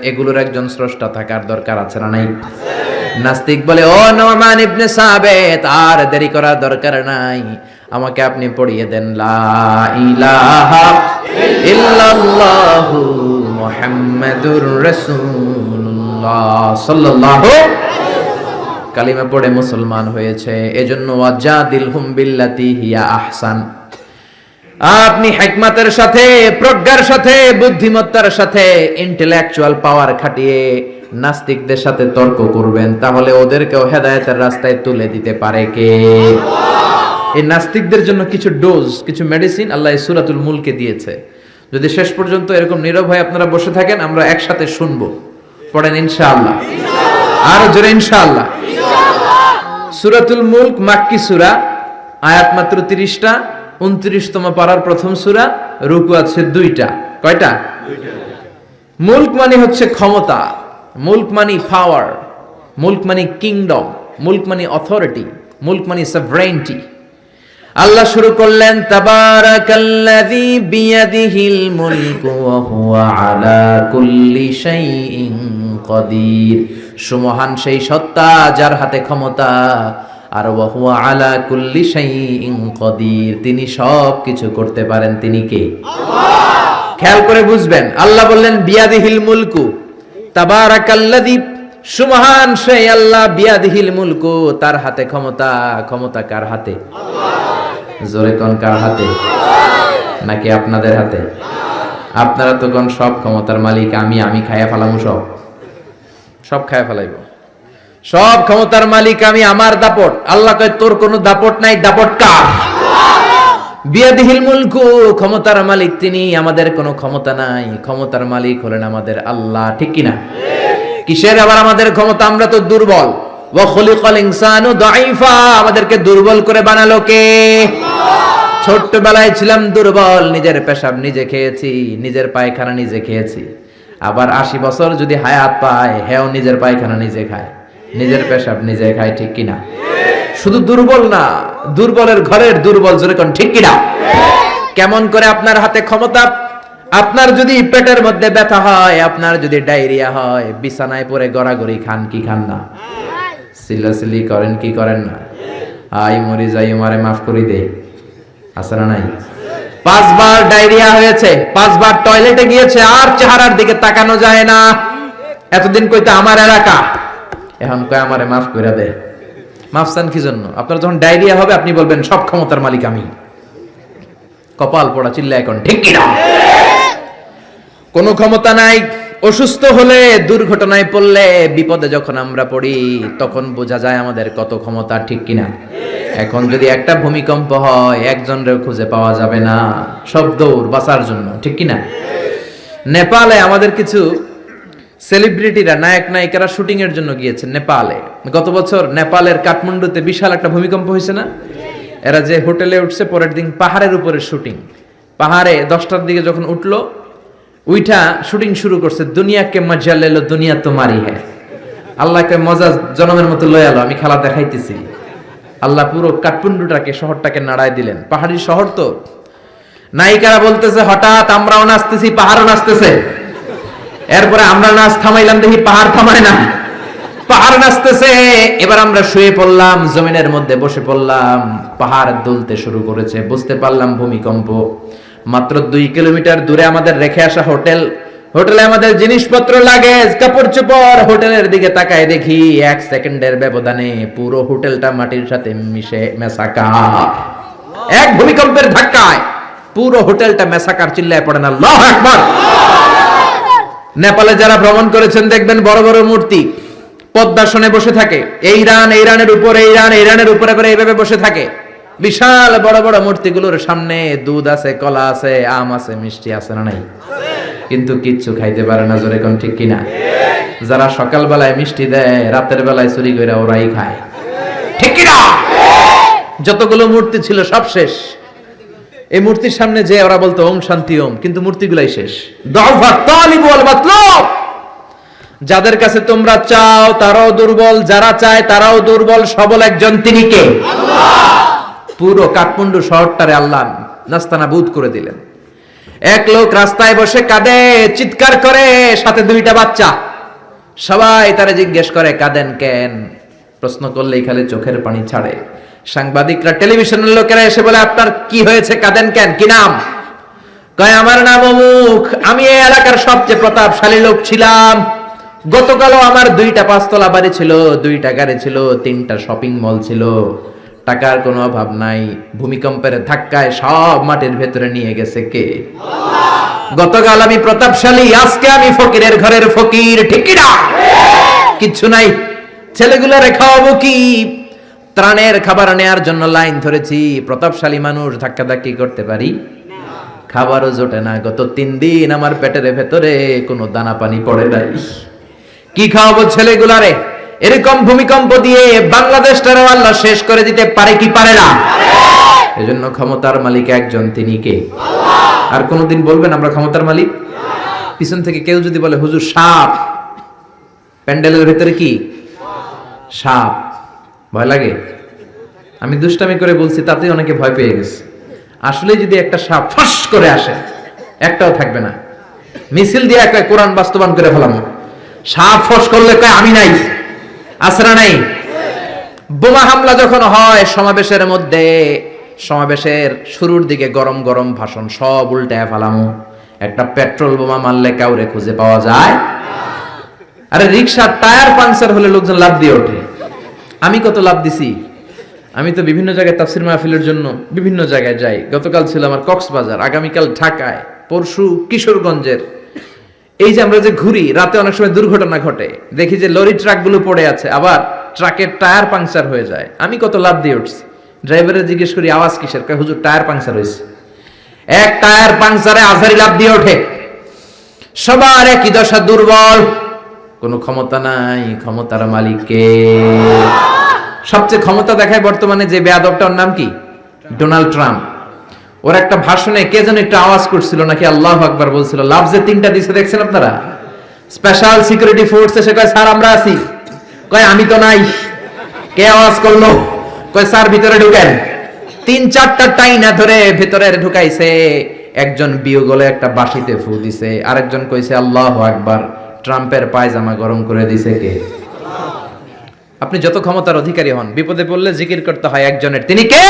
এগুলোর একজন স্রষ্টা থাকার দরকার আছে না নাই? নাস্তিক বলে, ও নোমান ইবনে সাবিত, আর দেরি করার দরকার নাই, আমাকে আপনি পড়িয়ে দেন লা ইলাহা ইল্লাল্লাহু মুহাম্মাদুর রাসূলুল্লাহ সাল্লাল্লাহু। কালিমা পড়ে মুসলমান হয়েছে। এজন্য ওয়াজাদিলহুম বিল্লাতি হিয়া আহসান। আপনি হিকমতের সাথে, প্রজ্ঞার সাথে, বুদ্ধিমত্তার সাথে, ইন্টেলেকচুয়াল পাওয়ার খাটিয়ে নাস্তিকদের সাথে তর্ক করবেন, তাহলে ওদেরকেও হেদায়েতের রাস্তায় তুলে দিতে পারে কে? এই নাস্তিকদের জন্য কিছু ডোজ, কিছু মেডিসিন আল্লাহ সূরাতুল মুলকে দিয়েছে। যদি শেষ পর্যন্ত এরকম নীরব হয়ে আপনারা বসে থাকেন, আমরা একসাথে শুনবো। পড়েন ইনশাআল্লাহ, আর জোরে ইনশাআল্লাহ। সূরাতুল মুলক মাক্কি সূরা, আয়াত মাত্র 30টা, 29তম পারার প্রথম সূরা, রুকু আছে 2টা। কয়টা? 2টা। মুলক মানে হচ্ছে ক্ষমতা, মুলক মানে পাওয়ার, মুলক মানে কিংডম, মুলক মানে অথরিটি, মুলক মানে সভরেইনটি। আল্লাহ শুরু করলেন, তাবারাকাল্লাযী বিয়াদিহিল মুলকু ওয়া হুয়া আলা কুল্লি শাইইন কাদির। সুমহান সেই সত্তা যার হাতে ক্ষমতা, আর ওয়া হুয়া আলা কুল্লি শাইইন কাদির, তিনি সব কিছু করতে পারেন। তিনি কে? আল্লাহ। খেয়াল করে বুঝবেন, আল্লাহ বললেন বিয়াদিহিল মুলকু, তাবারাকাল্লাযী, সুমহান সেই আল্লাহ, বিয়াদিহিল মুলকু, তার হাতে ক্ষমতা। ক্ষমতা কার হাতে? আল্লাহ। জোরে কোন, কার হাতে? নাকি আপনাদের হাতে? আপনারা তো কোন সব ক্ষমতার মালিক, আমি খায়া ফেলামু, সব খায়া ফেলাইব, সব ক্ষমতার মালিক আমি, আমার দাপট। আল্লাহ কয় তোর কোনো দাপট নাই, দাপট কার? বিয়াদিহিল মুলকু, ক্ষমতার মালিক তিনি, আমাদের কোনো ক্ষমতা নাই। ক্ষমতার মালিক হলেন আমাদের আল্লাহ, ঠিক কিনা? কিসের আবার আমাদের ক্ষমতা? আমরা তো দুর্বল। ওয়া খুলিকাল ইনসানু দাঈফা, আমাদেরকে দুর্বল করে বানালো কে? আল্লাহ। ছোট্টবেলায় ছিলাম দুর্বল, নিজের পেশাব নিজে খেয়েছি, নিজের পায়খানা নিজে খেয়েছি। আবার 80 বছর যদি হায়াত পায়, হেও নিজের পায়খানা নিজে খায়, নিজের পেশাব নিজে খায়, ঠিক কিনা? শুধু দুর্বল না, দুর্বলের ঘরের দুর্বল, জোরে কোন ঠিক কিনা? কেমন করে আপনার হাতে ক্ষমতা? আপনার যদি পেটের মধ্যে ব্যথা হয়, আপনার যদি ডায়রিয়া হয়, বিছানায় পড়ে গড়াগড়ি খান কি খান না? সিলাসিলি করেন কি করেন না? আই মরি যাই, মারে মাফ করে দে, আছে না নাই? 5 বার ডায়রিয়া হয়েছে, 5 বার টয়লেটে গিয়েছে, আর চেহারার দিকে তাকানো যায় না। এতদিন কইতে আমার এলাকা, এখন কয় আমারে মাফ করে দে। মাফ চান কি জন্য? আপনার যখন ডায়রিয়া হবে আপনি বলবেন সব ক্ষমতার মালিক আমি। কপাল পোড়া, চিল্লা এখন ঠিক কিনা? কোনো ক্ষমতা নাই। অসুস্থ হলে, দুর্ঘটনায় পড়লে, বিপদে যখন আমরা পড়ি, তখন বোঝা যায় আমাদের কত ক্ষমতা, ঠিক কিনা? এখন যদি একটা ভূমিকম্প হয়, একজনরেও খুঁজে পাওয়া যাবে না, সব দৌড় বাঁচার জন্য, ঠিক কিনা? নেপালে আমাদের কিছু সেলিব্রিটিরা, নায়ক নায়িকারা শুটিং এর জন্য গিয়েছেন নেপালে। গত বছর নেপালের কাঠমান্ডুতে বিশাল একটা ভূমিকম্প হয়েছে না? এরা যে হোটেলে উঠছে, পরের দিন পাহাড়ের উপরে শুটিং। পাহাড়ে 10টার দিকে যখন উঠলো, উইঠা শুটিং শুরু করছে। দুনিয়াকে মজা লেলো, দুনিয়া তোমারই হ্যাঁ। আল্লাহকে মজা জনমের মতো লয়ে আলো, আমি খেলা দেখাইতেছি। আল্লাহ পুরো কাঠমান্ডুটাকে, শহরটাকে নাড়ায় দিলেন। পাহাড়ি শহর তো। নায়িকারা বলতেছে হঠাৎ আমরাও নাচতেছি, পাহাড়ও নাচতেছে। এরপরে আমরা নাচ থামাইলাম, দেখি পাহাড় থামায় না, পাহাড় নাচতেছে। এবার আমরা শুয়ে পড়লাম, জমিনের মধ্যে বসে পড়লাম। পাহাড় দুলতে শুরু করেছে, বুঝতে পারলাম ভূমিকম্প। মাত্র 2 কিলোমিটার দূরে আমাদের রেখে আসা হোটেলে আমাদের জিনিসপত্র, লাগেজ, কাপড় চোপড়। হোটেলের দিকে তাকায় দেখি 1 সেকেন্ডের ব্যবধানে পুরো হোটেলটা মাটির সাথে মিশে মেসাকার। এক ভূমিকম্পের ধাক্কায় পুরো হোটেলটা মেসাকার। চিল্লায় পড়েন আল্লাহু আকবার। নেপালে যারা ভ্রমণ করেছেন দেখবেন বড় বড় মূর্তি পদ্মাসনে বসে থাকে। ইরানের উপরে করে এইভাবে বসে থাকে। বিশাল বড় বড় মূর্তিগুলোর সামনে দুধ আছে, কলা আছে, আম আছে, মিষ্টি আছে না নাই? কিন্তু কিচ্ছু খাইতে পারে না। জোরে কোন ঠিক কিনা? যারা সকাল বেলায় মিষ্টি দেয়, রাতের বেলায় চুরি করে ওরাই খায়। ঠিক কিনা? যতগুলো মূর্তি ছিল সব শেষ। এই মূর্তির সামনে যে ওরা বলতো ওম শান্তি ওম, কিন্তু মূর্তিগুলাই শেষ। যাদের কাছে তোমরা চাও তারাও দুর্বল, যারা চায় তারাও দুর্বল। সবল একজন, তিনি কে? পুরো কাঠমান্ডু শহরটারে আল্লাহ নাস্তানাবুদ করে দিলেন। এক লোক রাস্তায় বসে কাঁদে, চিৎকার করে, সাথে 2টা বাচ্চা। সবাই তারে জিজ্ঞেস করে কাঁদেন কেন? প্রশ্ন করলেই খালি চোখের পানি ছাড়ে। সাংবাদিকরা, টেলিভিশনের লোকেরা এসে বলে আপনার কি হয়েছে, কাঁদেন কেন? কি নাম? কয় আমার নাম অমুক, আমি এই এলাকার সবচেয়ে প্রতাপশালী লোক ছিলাম। গতকালও আমার 2টা 5তলা বাড়ি ছিল, 2টা গাড়ি ছিল, 3টা শপিং মল ছিল, টাকার কোনো অভাব নাই। ভূমিকম্পের ধাক্কায় সব মাটির ভেতরে নিয়ে গেছে কে? গতকাল আমি প্রতাপশালী, আজকে আমি ফকিরের ঘরের ফকির। ঠিক কিনা? কিচ্ছু নাই। ছেলেগুলোরে খাওয়াবো কি? ত্রাণের খাবার নেয়ার জন্য লাইন ধরেছি। প্রতাপশালী মানুষ, ধাক্কাধাক্কি করতে পারি? খাবারও জোটে না। গত 3 দিন আমার পেটের ভেতরে কোনো দানা পানি পড়ে নাই। কি খাওয়াবো ছেলেগুলারে? এরকম ভূমিকম্প দিয়ে বাংলাদেশটারও আল্লাহ শেষ করে দিতে পারে কি পারে না? এজন্য ক্ষমতার মালিক একজন, তিনি কে? আর কোনদিন বলবেন আমরা ক্ষমতার মালিক? পিছন থেকে কেউ যদি বলে হুজুর সাপ, প্যান্ডেলের ভেতরে কি সাপ, ভয় লাগে? আমি দুষ্টামি করে বলছি, তাতে অনেকে ভয় পেয়ে গেছে। আসলে যদি একটা সাপ ফস করে আসে, একটাও থাকবে না। মিছিল দিয়ে কয় কোরআন বাস্তবায়ন করে ফেলাম। সাপ ফস করলে কয় আমি নাই, আসরা নাই। বোমা হামলা যখন হয় সমাবেশের মধ্যে, সমাবেশের শুরুর দিকে গরম গরম ভাষণ, সব উল্টায় ফেলামু। একটা পেট্রোল বোমা মারলে কাউরে খুঁজে পাওয়া যায়? আরে রিক্সার টায়ার পাংচার হলে লোকজন লাফ দিয়ে ওঠে। আমি কত লাভ দিছি। আমি তো বিভিন্ন জায়গায় তাফসীর মাহফিলের জন্য বিভিন্ন জায়গায় যাই। গতকাল ছিল আমার কক্সবাজার, আগামীকাল ঢাকায়, পরশু কিশোরগঞ্জের। এই যে আমরা যে ঘুরি, রাতে অনেক সময় দুর্ঘটনা ঘটে, দেখি যে লরি ট্রাকগুলো পড়ে আছে, আবার ট্রাকের টায়ার পাংচার হয়ে যায়। আমি কত লাভ দিয়ে উঠছি। ড্রাইভারে জিজ্ঞেস করি আওয়াজ কিসের? কয় হুজুর টায়ার পাংচার হয়েছে। এক টায়ার পাংচারে আজারি লাভ দিয়ে ওঠে। সবার একই দশা, দুর্বল, কোনো ক্ষমতা নাই। ক্ষমতার মালিক কে? সবচেয়ে ক্ষমতা দেখায় বর্তমানে যে বেয়াদবটার নাম কি? Donald Trump. ওর একটা ভাষণে কে যেন একটা আওয়াজ করছিল, নাকি আল্লাহু আকবার বলছিল। লাভ যে 3টা দিছে দেখছেন আপনারা? স্পেশাল সিকিউরিটি ফোর্স এসে কয় স্যার আমরা আছি। কয় আমি তো নাই। কে আওয়াজ করলো? কয় স্যার ভিতরে ঢুকেন। 3-4টা টাইনা ধরে ভিতরে ঢুকাইছে। একজন বিয়োগলে একটা বাঁশিতে ফু দিছে, আরেকজন কইছে আল্লাহু আকবার। ট্রাম্পের পায়জামা গরম করে দিছে কে? আপনি যত ক্ষমতার অধিকারী হন, বিপদে পড়লে জিকির করতে হয় একজনের, তিনি কে?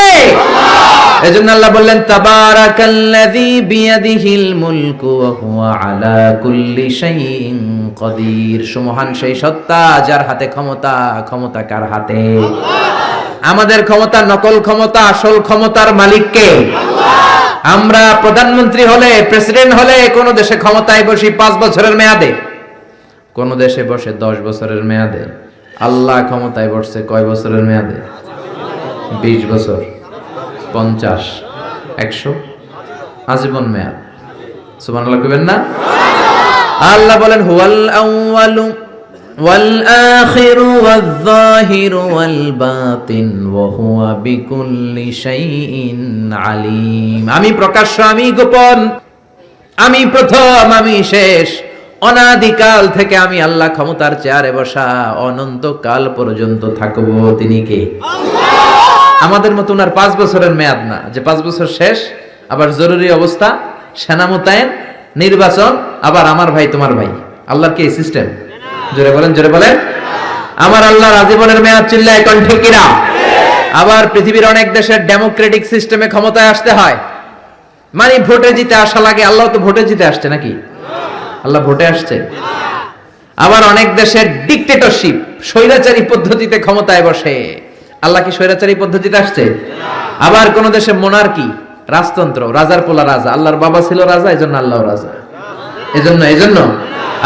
এজন্য আল্লাহ বললেন তাবারাকাল্লাযী বিয়াদিহিল মুলকু ওয়া হুয়া আলা কুল্লি শাইইন কাদির। সুমহান সেই সত্তা যার হাতে ক্ষমতা। ক্ষমতা কার হাতে? আমাদের ক্ষমতা নকল ক্ষমতা, আসল ক্ষমতার মালিক কে? আমরা প্রধানমন্ত্রী হলে, প্রেসিডেন্ট হলে কোন দেশে ক্ষমতায় বসি 5 বছরের মেয়াদে, কোন দেশে বসে 10 বছরের মেয়াদে। আল্লাহ ক্ষমতায় বসছে কয় বছরের মেয়াদে? 20 বছর, 50, 100, আজীবন মেয়াদ। সুবহানাল্লাহ কইবেন না? আল্লাহ বলেন হুয়াল আউয়ালু ওয়াল আখিরু ওয়াল যাহিরু ওয়াল বাতিন ওয়া হুয়া বিকুল্লি শাইইন আলিম। আমি প্রকাশ্য, আমি গোপন, আমি প্রথম, আমি শেষ। অনাদিকাল থেকে আমি আল্লাহ ক্ষমতার চেয়ারে বসা, অনন্তকাল পর্যন্ত থাকবো। তিনি কে? আমাদের মতো ওনার 5 বছরের মেয়াদ না যে 5 বছর শেষ, আবার জরুরি অবস্থা, সেনা মোতায়েন, নির্বাচন, আবার আমার ভাই তোমার ভাই। আল্লাহর কি সিস্টেম? জোরে বলেন, জোরে বলেন। আমার আল্লাহর আজীবনের মেয়াদ, চিল্লায় এখন ঠিক কিনা? আবার পৃথিবীর অনেক দেশের ডেমোক্রেটিক সিস্টেমে ক্ষমতায় আসতে হয়, মানে ভোটে জিতে আসা লাগে। আল্লাহ তো ভোটে জিতে আসছে নাকি? আল্লাহ ভোটে আসছে। আবার অনেক দেশের ডিক্টেটরশিপ, স্বৈরাচারী পদ্ধতিতে ক্ষমতায় বসে। আল্লাহ কি স্বৈরাচারী পদ্ধতিতে আসছে? আবার কোন দেশে মোনার্কি, রাজতন্ত্র, রাজার পোলা রাজা। আল্লাহর বাবা ছিল রাজা, এজন্য আল্লাহ রাজা। এজন্য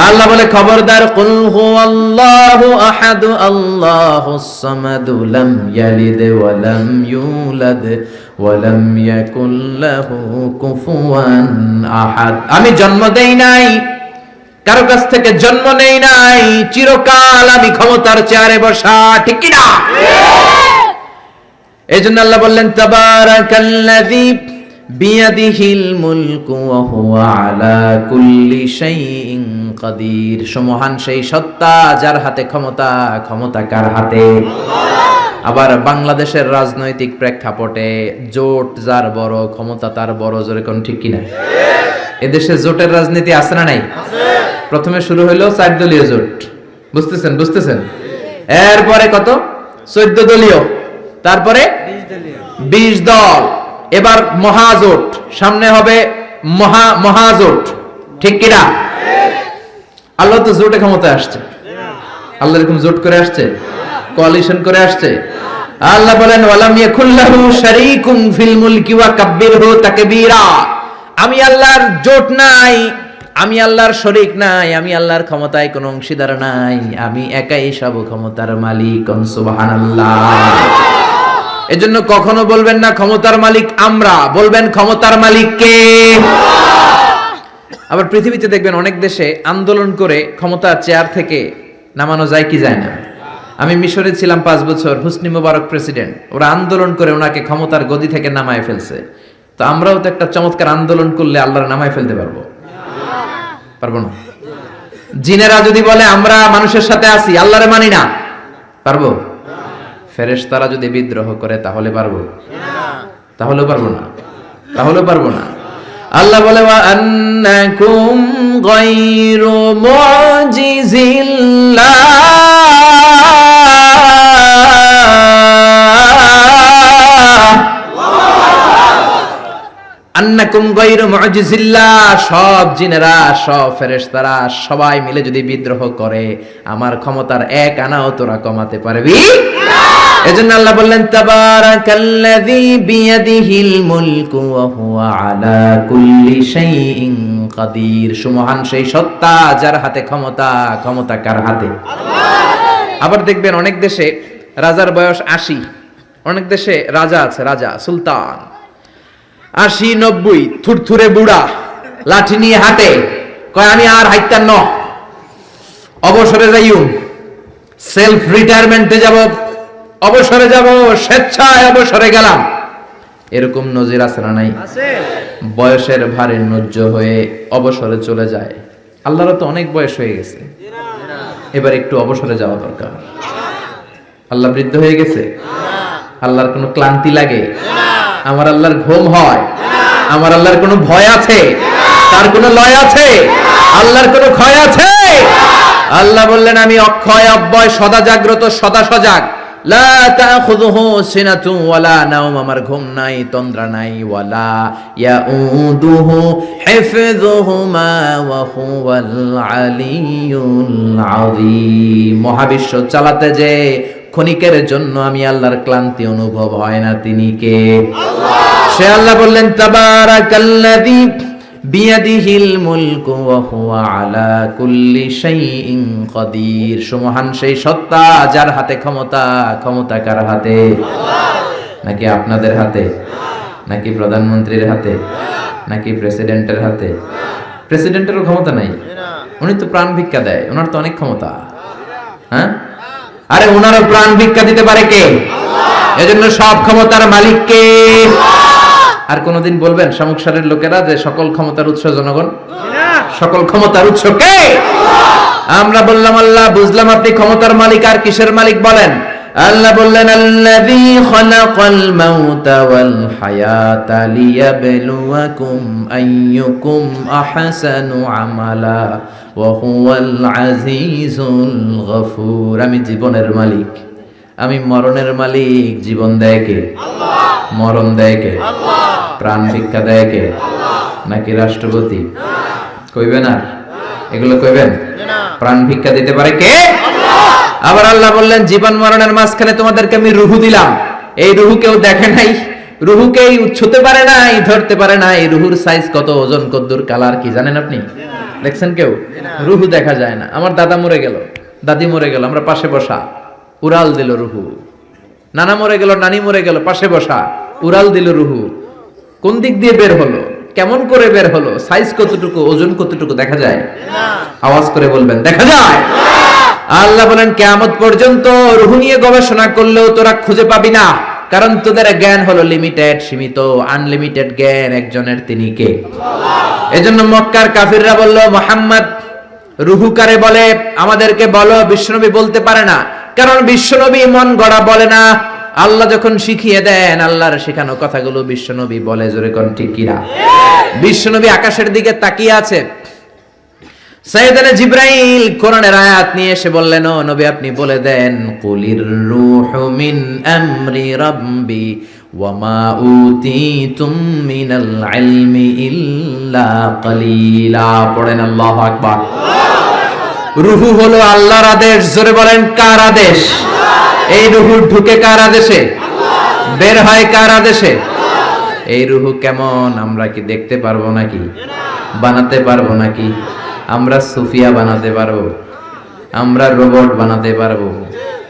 আল্লাহ বলে খবরদার, কুল হুয়াল্লাহু আহাদু আল্লাহুস সামাদু লাম ইয়ালিদ ওয়া লাম ইউলাদ ওয়া লাম ইয়াকুল লাহু কুফুয়ান আহাদ। আমি জন্ম দেই নাই, কারো কাছ থেকে জন্ম নেই নাই, চিরকাল আমি ক্ষমতার চেয়ারে বসা। ঠিক কি না? এজন্য আল্লাহ বললেন তাবারাকাল্লাযী বিয়াদিহিল মুলকু ওয়া হুয়া আলা কুল্লি শাইইন কাদির। সমহান সেই সত্তা যার হাতে ক্ষমতা। ক্ষমতা কার হাতে? আবার বাংলাদেশের রাজনৈতিক প্রেক্ষাপটে জোট যার বড়, ক্ষমতা তার বড়। জোরে কোন ঠিক কিনা? এদেশে জোটের রাজনীতি আছে না নাই? প্রথমে শুরু হইলো 4 দলীয় জোট, বুঝতেছেন? এরপরে কত? 14 দলীয়, তারপরে 20 দল, এবার মহাজোট, সামনে হবে মহাজোট। ঠিক কিনা? আল্লাহ তো জোটে ক্ষমতায় আসছে। আল্লাহ এরকম জোট করে আসছে, কোয়ালিশন করে আসছে। আল্লাহ বলেন ওয়ালাম ইয়াকুল্লাহু শারীকুম ফিল মুলকি ওয়া কাব্বিরহু তাকবীরা। আমি আল্লাহর জোট নাই, আমি আল্লাহর শরীক নাই, আমি আল্লাহর ক্ষমতায় কোনো অংশীদার নাই, আমি একাই সব ক্ষমতার মালিক। সুবহানাল্লাহ। এজন্য কখনো বলবেন না ক্ষমতার মালিক আমরা, বলবেন ক্ষমতার মালিক কে? আবার পৃথিবীতে দেখবেন অনেক দেশে আন্দোলন করে ক্ষমতার চেয়ার থেকে নামানো যায় কি যায় না। আমি মিশরে ছিলাম 5 বছর, হুসনি মুবারক প্রেসিডেন্ট, ওরা আন্দোলন করে ওনাকে ক্ষমতার গদি থেকে নামায় ফেলছে। তো আমরাও তো একটা চমৎকার আন্দোলন করলে আল্লাহর নামায় ফেলতে পারবো না? জিনেরা যদি বলে আমরা মানুষের সাথে আছি, আল্লাহরে মানি না, পারবো? ফেরেশতারা যদি বিদ্রোহ করে তাহলে পারবো? তাহলেও পারবো না। আল্লাহ বলে ওয়া আন্নাকুম গায়রু মুজিজিল্লাহ। আন্নাকুম গায়রু মুজিজিল্লাহ। সব জিনেরা, সব ফেরেশতারা সবাই মিলে যদি বিদ্রোহ করে, আমার ক্ষমতার এক আনাও তোরা কমাতে পারবি না। এজন্য আল্লাহ বললেন তাবারাকাল্লাযী বিয়াদিহিল মুলকু ওয়া হুয়া আলা কুল্লি শাইইন কাদির। সুমহান সেই সত্তা যার হাতে ক্ষমতা। ক্ষমতা কার হাতে? আল্লাহ। আবার দেখবেন অনেক দেশে রাজার বয়স 80, অনেক দেশে রাজা আছে, রাজা সুলতান 80-90, থুরথুরে বুড়া, লাঠি নিয়ে হাঁটে, কয় আমি আর হাইতাম ন, অবসরে যাইও, সেলফ রিটায়ারমেন্টে যাব, অবসরে যাব, স্বেচ্ছায় অবসরে গেলাম। এরকম নজির আছে না নাই? বয়সের ভারে নুজ্জ হয়ে অবসরে চলে যায়। আল্লাহর তো অনেক বয়স হয়ে গেছে, এবার একটু অবসরে যাওয়া দরকার। আল্লাহ বৃদ্ধ হয়ে গেছে? আল্লাহর কোনো ক্লান্তি লাগে? আমার আল্লাহর ঘুম হয়? আমার আল্লাহর কোনো ভয় আছে? তার কোনো লয় আছে? আল্লাহর কোনো ক্ষয় আছে? আল্লাহ বললেন আমি অক্ষয়, অব্যয়, সদা জাগ্রত, সদা সজাগ। লা তাখুযুহু সিনাতুন ওয়ালা নাওম। আমার ঘুম নাই, তন্দ্রা নাই। ওয়ালা ইয়াউদুহু হিফযুহুমা ওয়া হুয়াল আলিয়্যুল আযীম। মহাবিশ্ব চালাতে যে ক্ষণিকের জন্য আমি আল্লাহর ক্লান্তি অনুভব হয় না। তিনি কে? আল্লাহ। সে আল্লাহ বললেন তাবারাকাল্লাযী বিয়াদিহিল মুলকু ওয়া হুয়া আলা কুল্লি শাইইন কাদির। সুমহান সেই সত্তা যার হাতে ক্ষমতা। ক্ষমতা কার হাতে? আল্লাহ। নাকি আপনাদের হাতে? নাকি প্রধানমন্ত্রীর হাতে? নাকি প্রেসিডেন্টের হাতে? প্রেসিডেন্টেরও ক্ষমতা নাই। উনি তো প্রাণ ভিক্ষা দেয়, ওনার তো অনেক ক্ষমতা। হ্যাঁ, আরে ওনারও প্রাণ ভিক্ষা দিতে পারে কে? এজন্য সব ক্ষমতার মালিক কে? আর কোনদিন বলবেন সমুখসারের লোকেরা যে সকল ক্ষমতার উৎস জনগণ? সকল ক্ষমতার উৎস কে? আমরা বললাম আল্লাহ, বুঝলাম আপনি ক্ষমতার মালিক, আর কিসের মালিক বলেন? আল্লাহ বললেন আল্লাযী খালাকাল মাউতা ওয়াল হায়াতা লিয়াবলুয়াকুম আইয়ুকুম আহসানু আমালা ওয়া হুয়াল আজিজুল গফুর। আমি জীবনের মালিক, আমি মরণের মালিক। জীবন দেয় কে? আল্লাহ। মরণ দেয় কে? আল্লাহ। প্রাণ ভিক্ষা দেয় কে? আল্লাহ। নাকি রাষ্ট্রপতি? কইবেন আর এগুলো কইবেন? প্রাণ ভিক্ষা দিতে পারে কে? আল্লাহ। আবার আল্লাহ বললেন জীবন মরণের মাঝখানে তোমাদেরকে আমি রুহু দিলাম। এই রুহু কেউ দেখে নাই, রুহুকেই ছুঁতে পারে নাই, ধরতে পারে নাই। রুহুর সাইজ কত, ওজন কদ্দুর, কালার কি জানেন আপনি? দেখছেন কেউ? রুহু দেখা যায় না। আমার দাদা মরে গেল, দাদি মরে গেল, আমরা পাশে বসা, উড়াল দিল রুহু। নানা মরে গেল, নানি মরে গেল, পাশে বসা, উড়াল দিল রুহু। কোন দিক দিয়ে বের হলো, কেমন করে বের হলো, সাইজ কতটুকু, ওজন কতটুকু দেখা যায়? আওয়াজ করে বলবেন দেখা যায়। আল্লাহ বলেন কিয়ামত পর্যন্ত রূহ নিয়ে গবেষণা করলেও তোরা খুঁজে পাবি না, কারণ তোদের জ্ঞান হলো লিমিটেড, সীমিত। আনলিমিটেড জ্ঞান একজনের, তিনি কে? আল্লাহ। এজন্য মক্কার কাফিররা বলল মুহাম্মদ রূহ কারে বলে আমাদেরকে বলো। বিশ্বনবী বলতে পারে না, কারণ বিশ্বনবী মন গড়া বলে না। আল্লাহ যখন শিখিয়ে দেন, আল্লাহর শেখানো কথাগুলো বিশ্বনবী বলে। জোরে কোন ঠিক কিনা? বিশ্বনবী আকাশের দিকে তাকিয়ে আছে। সাইয়েদনা জিবরাইল কোরআনের আয়াত নিয়ে এসে বললেন, ও নবী আপনি বলে দেন, কুলির রূহু মিন আমরি রাব্বি ওয়া মা উতিতুম মিনাল ইলমি ইল্লা কালিলা। পড়েন আল্লাহু আকবার। রূহু হলো আল্লাহর আদেশ। জোরে বলেন কার আদেশ? এই রূহু ঢুকে কার আদেশে? বের হয় কার আদেশে? এই রূহু কেমন আমরা কি দেখতে পারবো নাকি? বানাতে পারবো নাকি? আমরা সুফিয়া বানাতে পারবো, আমরা রোবট বানাতে পারবো,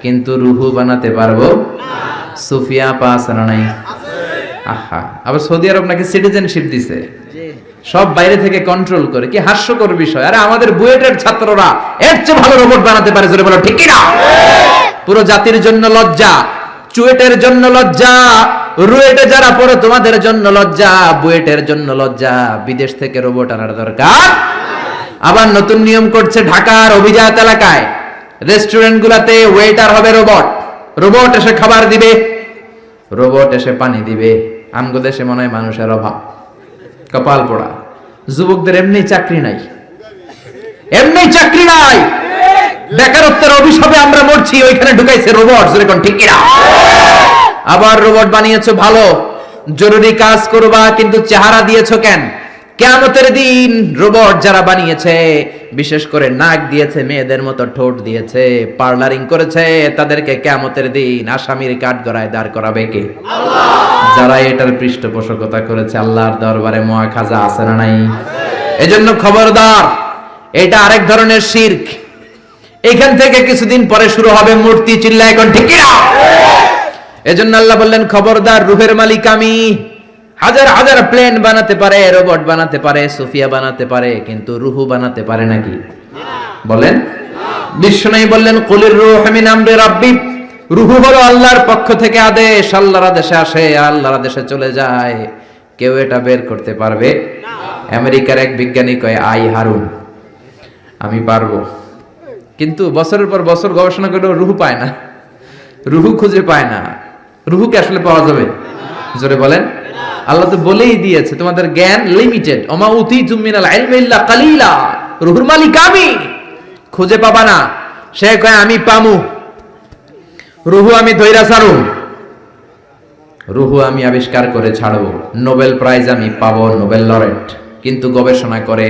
কিন্তু রুহু বানাতে পারবো? সুফিয়া পাস না নাই? আহা, আবার সৌদি আরব নাকি সিটিজেনশিপ দিছে, সব বাইরে থেকে কন্ট্রোল করে। কি হাস্যকর বিষয়! আরে আমাদের বুয়েটের ছাত্ররা এর চেয়ে ভালো রোবট বানাতে পারে। জোরে বলো ঠিক কি না? পুরো জাতির জন্য লজ্জা, চুয়েটের জন্য লজ্জা, রুয়েটে যারা পড়ে তোমাদের জন্য লজ্জা, বুয়েটের জন্য লজ্জা। বিদেশ থেকে রোবট আনার দরকার। আবার নতুন নিয়ম করছে ঢাকার অভিজাত এলাকায় রেস্টুরেন্ট গুলাতে ওয়েটার হবে রোবট। রোবট এসে খাবার দিবে, রোবট এসে পানি দিবে। আমগো দেশে মনে হয় মানুষের অভাব, কপাল পোড়া। যুবকদের এমনি চাকরি নাই, এমনি চাকরি নাই, বেকারত্বের অভিশাপে আমরা মরছি, ওইখানে ঢুকাইছে রোবট। যেরকম ঠিক কিনা? আবার রোবট বানিয়েছো ভালো, জরুরি কাজ করবা, কিন্তু চেহারা দিয়েছো কেন? কিয়ামতের দিন রোবট যারা বানিয়েছে, বিশেষ করে নাক দিয়েছে, মেয়েদের মতো ঠোঁট দিয়েছে, পার্লারিং করেছে, তাদেরকে কিয়ামতের দিন আসামির কাঠগড়ায় দাঁড় করাবে কে? আল্লাহ। যারা এটার পৃষ্ঠপোষকতা করেছে, আল্লাহর দরবারে মুআখাজা আছে না নাই? এজন্য খবরদার, এটা আরেক ধরনের শিরক। এখান থেকে কিছুদিন পরে শুরু হবে মূর্তি। চিল্লা এখন ঠিক কিনা? এজন্য আল্লাহ বললেন খবরদার, রূহের মালিক আমি। হাজার হাজার প্লেন বানাতে পারে, রোবট বানাতে পারে, সুফিয়া বানাতে পারে, কিন্তু রুহু বানাতে পারে নাকি? বলেন। বিশ্বনবী বললেন কুলির রূহু মিন আমরি রাব্বি। রুহু হলো আল্লাহর পক্ষ থেকে আদেশ, আল্লাহর আদেশে আসে, আল্লাহর আদেশে চলে যায়। কেউ এটা বের করতে পারবে না। আমেরিকার এক বিজ্ঞানী কয়, আই হারুন, আমি পারবো। কিন্তু বছরের পর বছর গবেষণা করেও রুহু পায় না, রুহু খুঁজে পায় না। রুহুকে আসলে পাওয়া যাবে? জোরে বলেন। আল্লাহ তো বলেই দিয়েছে তোমাদের জ্ঞান লিমিটেড। ওমা উতিতুম মিনাল ইলমি ইল্লা কালিলা। রুহুর মালিক আমি, খুঁজে পাবা না। সে কয় আমি পামু, রুহু আমি ধইরা ছাড়ু, রুহু আমি আবিষ্কার করে ছাড়বো, নোবেল প্রাইজ আমি পাবো, নোবেল লরেট। কিন্তু গবেষণা করে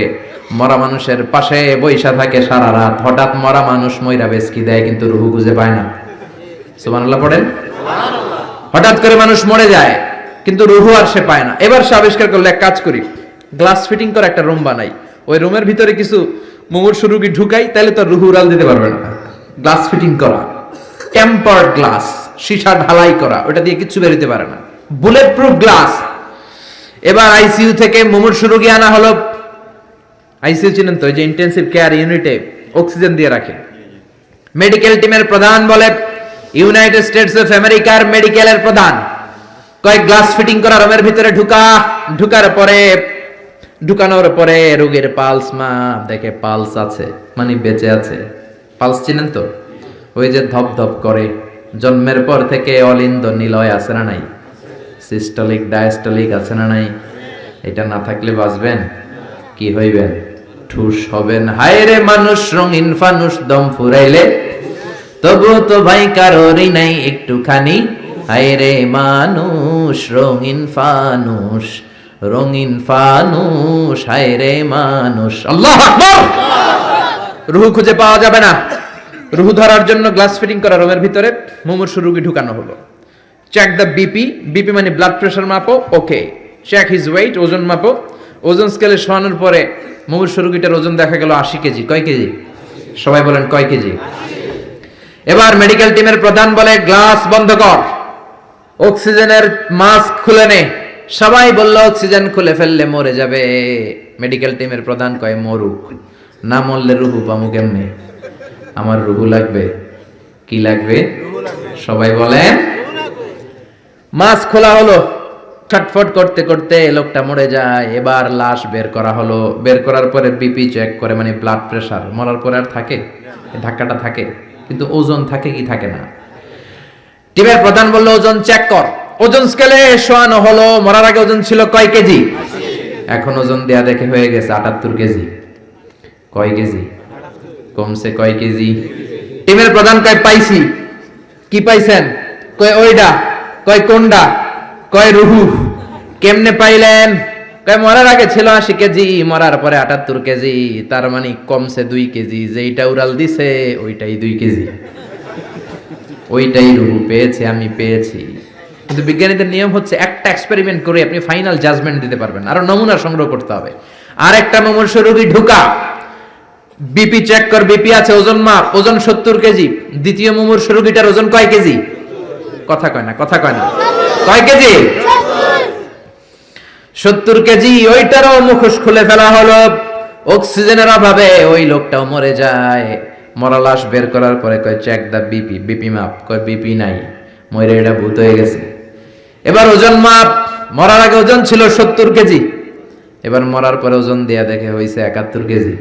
মরা মানুষের পাশে বৈশা থাকে সারা রাত, হঠাৎ মরা মানুষ মইরা বেশকি দেয়, কিন্তু রুহু খুঁজে পায় না। সুবহানাল্লাহ পড়েন। হঠাৎ করে মানুষ মরে যায়, কিন্তু রুহু আর সে পায় না। এবার সে আবিষ্কার করলো, এক কাজ করি, গ্লাস ফিটিং করে একটা রুম বানাই, ওই রুমের ভিতরে কিছু মুমূর্ষু রোগী ঢুকাই, তাহলে তো রুহু উড়াল দিতে পারবে না। গ্লাস ফিটিং করা, টেম্পার্ড গ্লাস, সীসা ঢালাই করা, ওটা দিয়ে কিছু বেরোতে পারে না, বুলেট প্রুফ গ্লাস। এবার আইসিইউ থেকে মুমূর্ষু রোগী আনা হলো, আইসিইউ চিনেন তো, যে ইন্টেনসিভ কেয়ার ইউনিটে অক্সিজেন দিয়ে রাখে। মেডিকেল টিমের প্রধান বলে, ইউনাইটেড স্টেটস অফ আমেরিকার মেডিকেলের প্রধান কয়েক গ্লাস ফিটিং করা রুমের ভিতরে ঢুকানোর পরে রোগীর পালস মাপ দেখে, পালস আছে মানে বেঁচে আছে। পালস চিনেন তো, ওই যে ধপ ধপ করে, জন্মের পর থেকে অলিন্দ নিলয় আছে না নাই, সিস্টোলিক ডায়াস্টোলিক আছে না নাই, এটা না থাকলে বাঁচবেন কি হইবেন, ঠুস হবেন। হায় রে মানুষ রঙিন ফানুষ, দম ফুরাইলে তবু তো ভাই কারোরই নাই একটুখানি। হায় রে মানুষ রঙিন ফানুষ, রঙিন ফানুষ, হায় রে মানুষ। আল্লাহু আকবার। রুহু খুঁজে পাওয়া যাবে না, রুহু ধরার জন্য গ্লাস ফিটিং করা রুমের ভিতরে মুমূর্ষু রোগী ঢুকানো হলো। চেক দ্য বিপি, বিপি মানে ব্লাড প্রেশার মাপো, ওকে। চেক হিজ ওয়েট, ওজন মাপো। ওজন স্কেলে শোয়ানোর পরে মুমূর্ষু রোগীটার ওজন দেখা গেল 80 কেজি। কয় কেজি? সবাই বলেন কয় কেজি? এবার মেডিকেল টিমের প্রধান বলে, গ্লাস বন্ধ কর, অক্সিজেনের মাস্ক খুলে নে। সবাই বলল অক্সিজেন খুলে ফেললে মরে যাবে। মেডিকেল টিমের প্রধান কয়, মরুক, না মরলে রুহু পামু কেমনে? আমার রুহু লাগবে। কি লাগবে? সবাই বলেন। মাস্ক খোলা হলো, ছটফট করতে করতে লোকটা মরে যায়। এবার লাশ বের করা হলো। বের করার পরে বিপি চেক করে, মানে ব্লাড প্রেশার। মরার পরে আর থাকে? ধাক্কাটা থাকে, কিন্তু ওজন থাকে কি থাকে না? টিমের প্রধান বলল, ওজন চেক কর। ওজন স্কেলে শোয়ানো হলো। মরার আগে ওজন ছিল কয় কেজি? এখন ওজন দেয়া দেখে হয়ে গেছে 78 কেজি। কয় কেজি? কমছে কয় কেজি? টিমের প্রধান কয়, পাইছি। কি পাইছেন? কয় ওইডা। কয় কোনডা? কয় রুহু। কেমনে পাইলেন? কয় মরার আগে ছিল 80 কেজি, মরার পরে 78 কেজি, তার মানে কমছে 2 কেজি। যেইটা উড়াল দিছে ওইটাই 2 কেজি, ওইটাই রুহু পেয়েছে, আমি পেয়েছি। কিন্তু বিজ্ঞানীদের নিয়ম হচ্ছে, একটা এক্সপেরিমেন্ট করে আপনি ফাইনাল জাজমেন্ট দিতে পারবেন, আরো নমুনা সংগ্রহ করতে হবে। আর একটা মুমূর্ষু রোগী ঢুকা, বিপি চেক কর, বিপি আছে, ওজন মাপ, ওজন 70 কেজি। দ্বিতীয় মুমূর্ষু রোগীটার ওজন কয় কেজি? কথা কয় না, কথা কয় না। কয় কেজি? 70 কেজি। ওইটারও মুখোশ খুলে ফেলা হলো। অক্সিজেনের অভাবে ওই লোকটাও মরে যায়। মরা লাশ বের করার পরে কয়, চেক দা বিপি, বিপি মাপ। কয় বিপি নাই, মরে এটা ভূত হয়ে গেছে। এবার ওজন মাপ। মরার আগে ওজন ছিল 70 কেজি, এবার মরার পরে ওজন দেয়া দেখে হইছে 71 কেজি।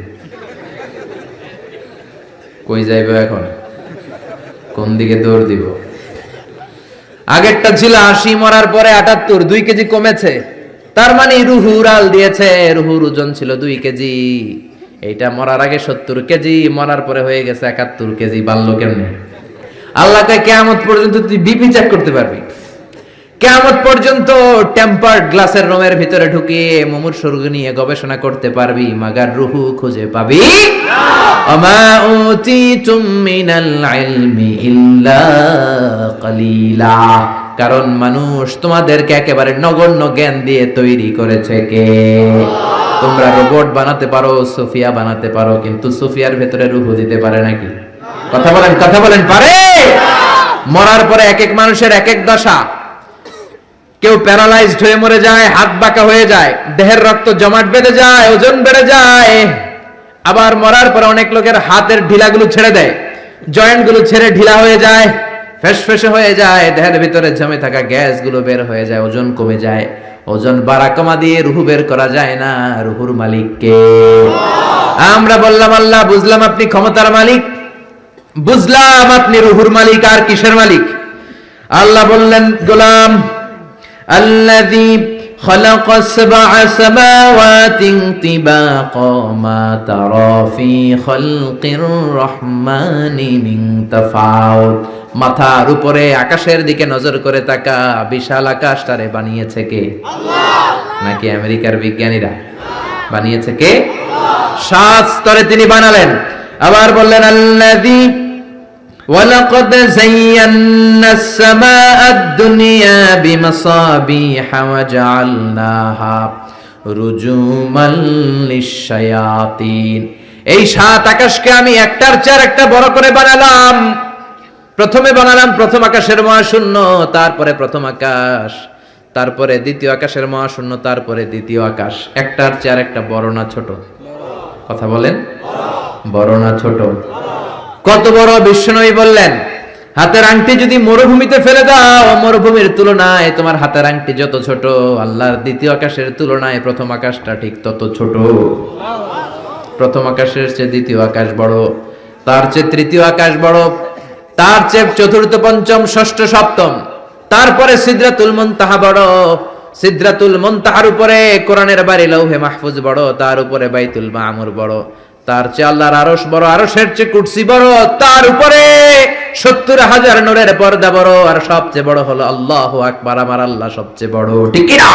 কই যাইব এখন? কোন দিকে দৌড় দিব? আগেরটা ছিল 80, মরার পরে 78, 2 কেজি কমেছে। তার মানে রুহু উড়াল দিয়েছে। রুহুর ওজন ছিল 2 কেজি, এইটা মরার আগে 70 কেজি, মরার পরে হয়ে গেছে 71 কেজি। বাড়লো কেমনে? আল্লাহ কয়, কিয়ামত পর্যন্ত তুই বিপি চেক করতে পারবি। কিয়ামত পর্যন্ত টেম্পার্ড গ্লাসের রুমের ভিতরে ঢুকিয়ে মুমূর্ষু রোগী নিয়ে গবেষণা করতে পারবি, মাগার রুহু খুঁজে পাবি না। আমা উতিতুম মিনাল ইলমি ইল্লা কালিলা। কারণ মানুষ তোমাদেরকে একেবারে নগণ্য জ্ঞান দিয়ে তৈরি করেছে কে? তোমরা রোবট বানাতে পারো, সোফিয়া বানাতে পারো, কিন্তু সোফিয়ার ভেতরে রুহু দিতে পারে নাকি? কথা বলেন, কথা বলেন, পারে? মরার পরে এক এক মানুষের এক এক দশা। কেউ প্যারালাইজড হয়ে মরে যায়, হাত বাঁকা হয়ে যায়, দেহের রক্ত জমাট বেঁধে যায়, ওজন বেড়ে যায়। আবার মরার পরে অনেক লোকের হাতের ঢিলাগুলো ছেড়ে দেয়, জয়েন্ট গুলো ছেড়ে ঢিলা হয়ে যায়, ফেসফেসে হয়ে যায়, দেহের ভিতরে জমে থাকা গ্যাস গুলো বের হয়ে যায়, ওজন কমে যায়। ওজন বাড়া কমা দিয়ে রুহু বের করা যায় না। রুহুর মালিক কে? আমরা বললাম আল্লাহ, বুঝলাম আপনি ক্ষমতার মালিক, বুঝলাম আপনি রুহুর মালিক। আর কিসের মালিক? আল্লাহ বললেন, গোলাম, আল্লাযী খালাকা সাবআ সামাওয়াতিন তিবাকা মা তারা ফি খালকির রহমানি মিন তাফাউত। মাথার উপরে আকাশের দিকে নজর করে তাকা, বিশাল আকাশটারে বানিয়েছে কে? আল্লাহ। নাকি আমেরিকার বিজ্ঞানীরা? বানিয়েছে কে? 7 স্তরে তিনি বানালেন। আবার বললেন, আল্লাযী ওয়ালাকাদ যায়্যানাস সামাআদ দুনিয়া বিমাসাবিহা ওয়া জাআলনাহা রুজুমান লিশ-শায়াতিন। এই 7 আকাশকে আমি একটার চেয়ে আরেকটা বড় করে বানালাম। প্রথমে বানালাম প্রথম আকাশের মহাশূন্য, তারপরে প্রথম আকাশ, তারপরে দ্বিতীয় আকাশের মহাশূন্য, তারপরে দ্বিতীয় আকাশ। একটার চেয়ে আরেকটা বড় না ছোট? কথা বলেন, বড় না ছোট? কত বড়? বিশ্বনবী বললেন, হাতের আংটি যদি মরুভূমিতে ফেলে দাও, মরুভূমির তুলনায় তোমার হাতের আংটি যত ছোট, আল্লাহর দ্বিতীয় আকাশের তুলনায় প্রথম আকাশটা ঠিক তত ছোট। প্রথম আকাশের চেয়ে দ্বিতীয় আকাশ বড়, তার চেয়ে তৃতীয় আকাশ বড়, তার চেয়ে চতুর্থ, পঞ্চম, ষষ্ঠ, সপ্তম, তারপরে সিদরাতুল মুনতাহা বড়, সিদরাতুল মুনতাহার উপরে কোরআনের বাড়ি লৌহে মাহফুজ বড়, তার উপরে বাইতুল মামুর বড়, তার চেয়ে আল্লাহর আরশ বড়, আরশের চেয়ে কুরসি বড়, তার উপরে 70,000 নূরের পর্দা বড়, আর সবচেয়ে বড় হলো আল্লাহু আকবার, আমার আল্লাহ সবচেয়ে বড়। ঠিক কি না?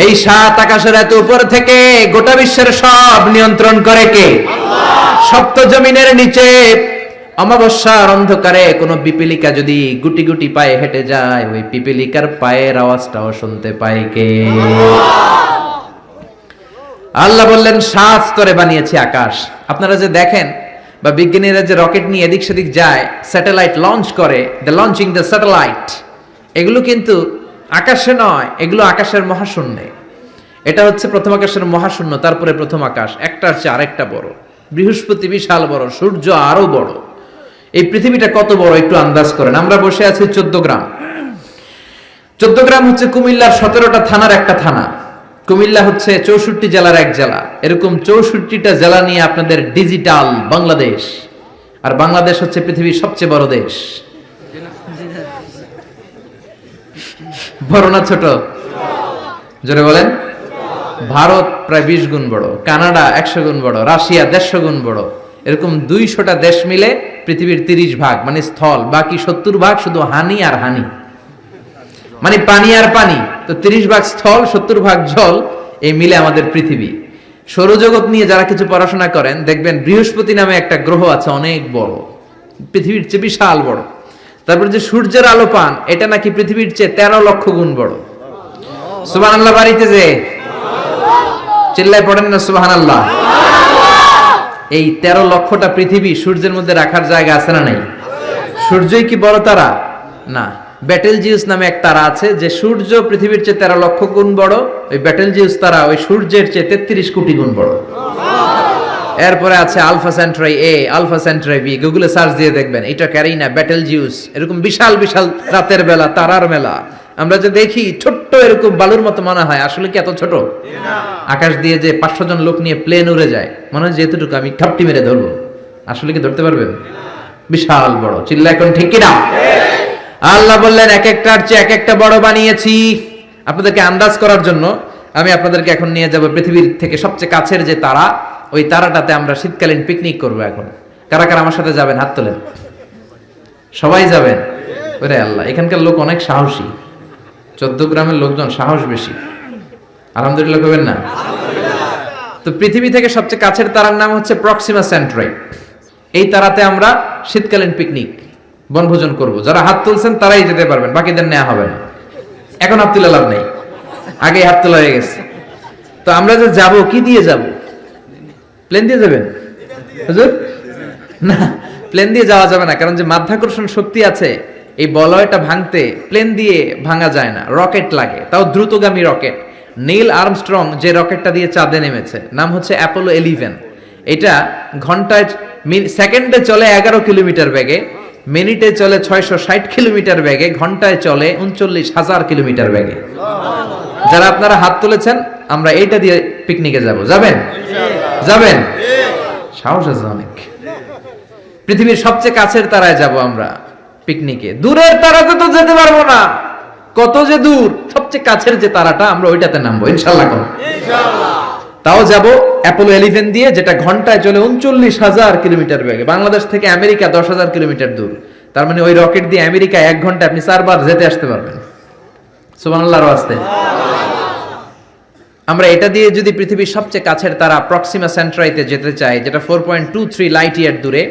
এই 7 আকাশের এত উপর থেকে গোটা বিশ্বের সব নিয়ন্ত্রণ করে কে? আল্লাহ। সপ্ত জমিনের নিচে অমাবস্যার অন্ধকারে কোনো পিপীলিকা যদি গুটি গুটি পায়ে হেঁটে যায়, ওই পিপীলিকার পায়ের আওয়াজটাও শুনতে পায় কে? আল্লাহ বললেন 7 স্তরে বানিয়েছি আকাশ। আপনারা যে দেখেন বা বিজ্ঞানীরা যে রকেট নিয়ে এদিক সেদিক যায়, স্যাটেলাইট লঞ্চ করে, দ্য লঞ্চিং দ্য স্যাটেলাইট, এগুলো কিন্তু আকাশে নয়, এগুলো আকাশের মহাশূন্যে। এটা হচ্ছে প্রথম আকাশের মহাশূন্য, তারপরে প্রথম আকাশ, একটার চেয়ে আরেকটা বড়। বৃহস্পতি বিশাল বড়, সূর্য আরো বড়। এই পৃথিবীটা কত বড় একটু আন্দাজ করেন। আমরা বসে আছি 14 গ্রাম। 14 গ্রাম হচ্ছে কুমিল্লার 17টা থানার একটা থানা। কুমিল্লা হচ্ছে 64 জেলার এক জেলা। এরকম 64টা জেলা নিয়ে আপনাদের ডিজিটাল বাংলাদেশ। আর বাংলাদেশ হচ্ছে পৃথিবীর সবচেয়ে বড় দেশ। বড় না ছোট? জোরে বলেন। ভারত প্রায় 20 গুণ বড়, কানাডা 100 গুণ বড়, রাশিয়া 150 গুণ বড়। এরকম 200টা দেশ মিলে পৃথিবীর 30 ভাগ মানে স্থল, বাকি 70 ভাগ শুধু হানি আর হানি, মানে পানি আর পানি। তো 30 ভাগ স্থল, 70 ভাগ জল, এই মিলে আমাদের পৃথিবী। সৌরজগৎ নিয়ে যারা কিছু পড়াশোনা করেন দেখবেন বৃহস্পতি নামে একটা গ্রহ আছে, অনেক বড়, পৃথিবীর চেয়ে বিশাল বড়। তারপর যে সূর্যের আলো পান, এটা নাকি পৃথিবীর চেয়ে 13 লক্ষ গুণ বড়। সুবহানাল্লাহ বাড়িতে যে চিল্লায় পড়েন না সুবহানাল্লাহ। এই 13 লক্ষটা পৃথিবী সূর্যের মধ্যে রাখার জায়গা আছে না নাই? সূর্যই কি বড় তারা? না। ব্যাটেলজিউস নামে এক তারা আছে, যে সূর্য পৃথিবীর চেয়ে 13 লক্ষ গুণ বড়। ওই ব্যাটেলজিউস তারা ওই সূর্যের চেয়ে 33 কোটি গুণ বড়। এরপরে আছে আলফা সেন্ট্রাই এ, আলফা সেন্ট্রাই বি, গুগলে সার্চ দিয়ে দেখবেন, এটা ক্যারিনা, ব্যাটেলজিউস, এরকম বিশাল বিশাল রাতের বেলা তারার মেলা। আমরা যে দেখি ছোট্ট এরকম বালুর মতো মনে হয়, আসলে কি এত ছোট? আকাশ দিয়ে যে 500 জন লোক নিয়ে প্লেন উড়ে যায়, মনে হয় যে এতটুকু আমি ঠাপটি মেরে ধরবো, আসলে কি ধরতে পারবেন? বিশাল বড়। চিল্লা এখন ঠিক কিনা? আল্লাহ বললেন এক একটার চেয়ে এক একটা বড় বানিয়েছি। আপনাদেরকে আন্দাজ করার জন্য আমি আপনাদেরকে এখন নিয়ে যাব পৃথিবীর থেকে সবচেয়ে কাছের যে তারা, ওই তারাটাতে আমরা শীতকালীন পিকনিক করবো। এখন কারা কারা আমার সাথে যাবেন? হাত তোলেন। সবাই যাবেন? ওরে আল্লাহ, এখানকার লোক অনেক সাহসী। 14 গ্রামের লোকজন সাহস বেশি। আলহামদুলিল্লাহ কবেন না? তো পৃথিবী থেকে সবচেয়ে কাছের তারার নাম হচ্ছে প্রক্সিমা সেন্ট্রাই। এই তারাতে আমরা শীতকালীন পিকনিক বনভোজন করব। যারা হাত তুলছেন তারাই যেতে পারবেন, বাকিদের নেওয়া হবে না। এখন হাত তুলে লাভ নেই, আগে হাত তোলা হয়ে গেছে। তো আমরা যে যাব, কি দিয়ে যাব? প্লেন দিয়ে যাবেন হুজুর? না, প্লেন দিয়ে যাওয়া যাবে না, কারণ যে মাধ্যাকর্ষণ শক্তি আছে এই বলয়টা ভাঙতে প্লেন দিয়ে ভাঙা যায় না, রকেট লাগে, তাও দ্রুতগামী রকেট। নীল আর্মস্ট্রং যে রকেটটা দিয়ে চাঁদে নেমেছে, নাম হচ্ছে অ্যাপোলো 11। এটা ঘন্টায় সেকেন্ডে চলে 11 কিলোমিটার বেগে, মিনিটে চলে 660 কিলোমিটার বেগে, ঘন্টায় চলে 39,000 কিলোমিটার বেগে। যারা আপনারা হাত তুলেছেন, আমরা এইটা দিয়ে পিকনিকে যাব। যাবেন? যাবেন? সাহস আছে অনেক। পৃথিবীর সবচেয়ে কাছের তারায় যাব আমরা পিকনিকে। দূরের তারাতে তো যেতে পারবো না, কত যে দূর। সবচেয়ে কাছের যে তারাটা, আমরা ওইটাতে নামবো ইনশাআল্লাহ। তাও যাব অ্যাপোলো 11 দিয়ে, যেটা ঘন্টায় চলে 39,000 কিলোমিটার বেগে। বাংলাদেশ থেকে আমেরিকা 10,000 কিলোমিটার দূর। তার মানে ওই রকেট দিয়ে আমেরিকা 1 ঘন্টা আপনি 4 বার যেতে আসতে পারবেন। সুবহানাল্লাহর ওয়াস্তে। আমরা এটা দিয়ে যদি পৃথিবীর সবচেয়ে কাছের তারা প্রক্সিমা সেন্ট্রাইতে যেতে চাই, যেটা 4.23 লাইট ইয়ার দূরে,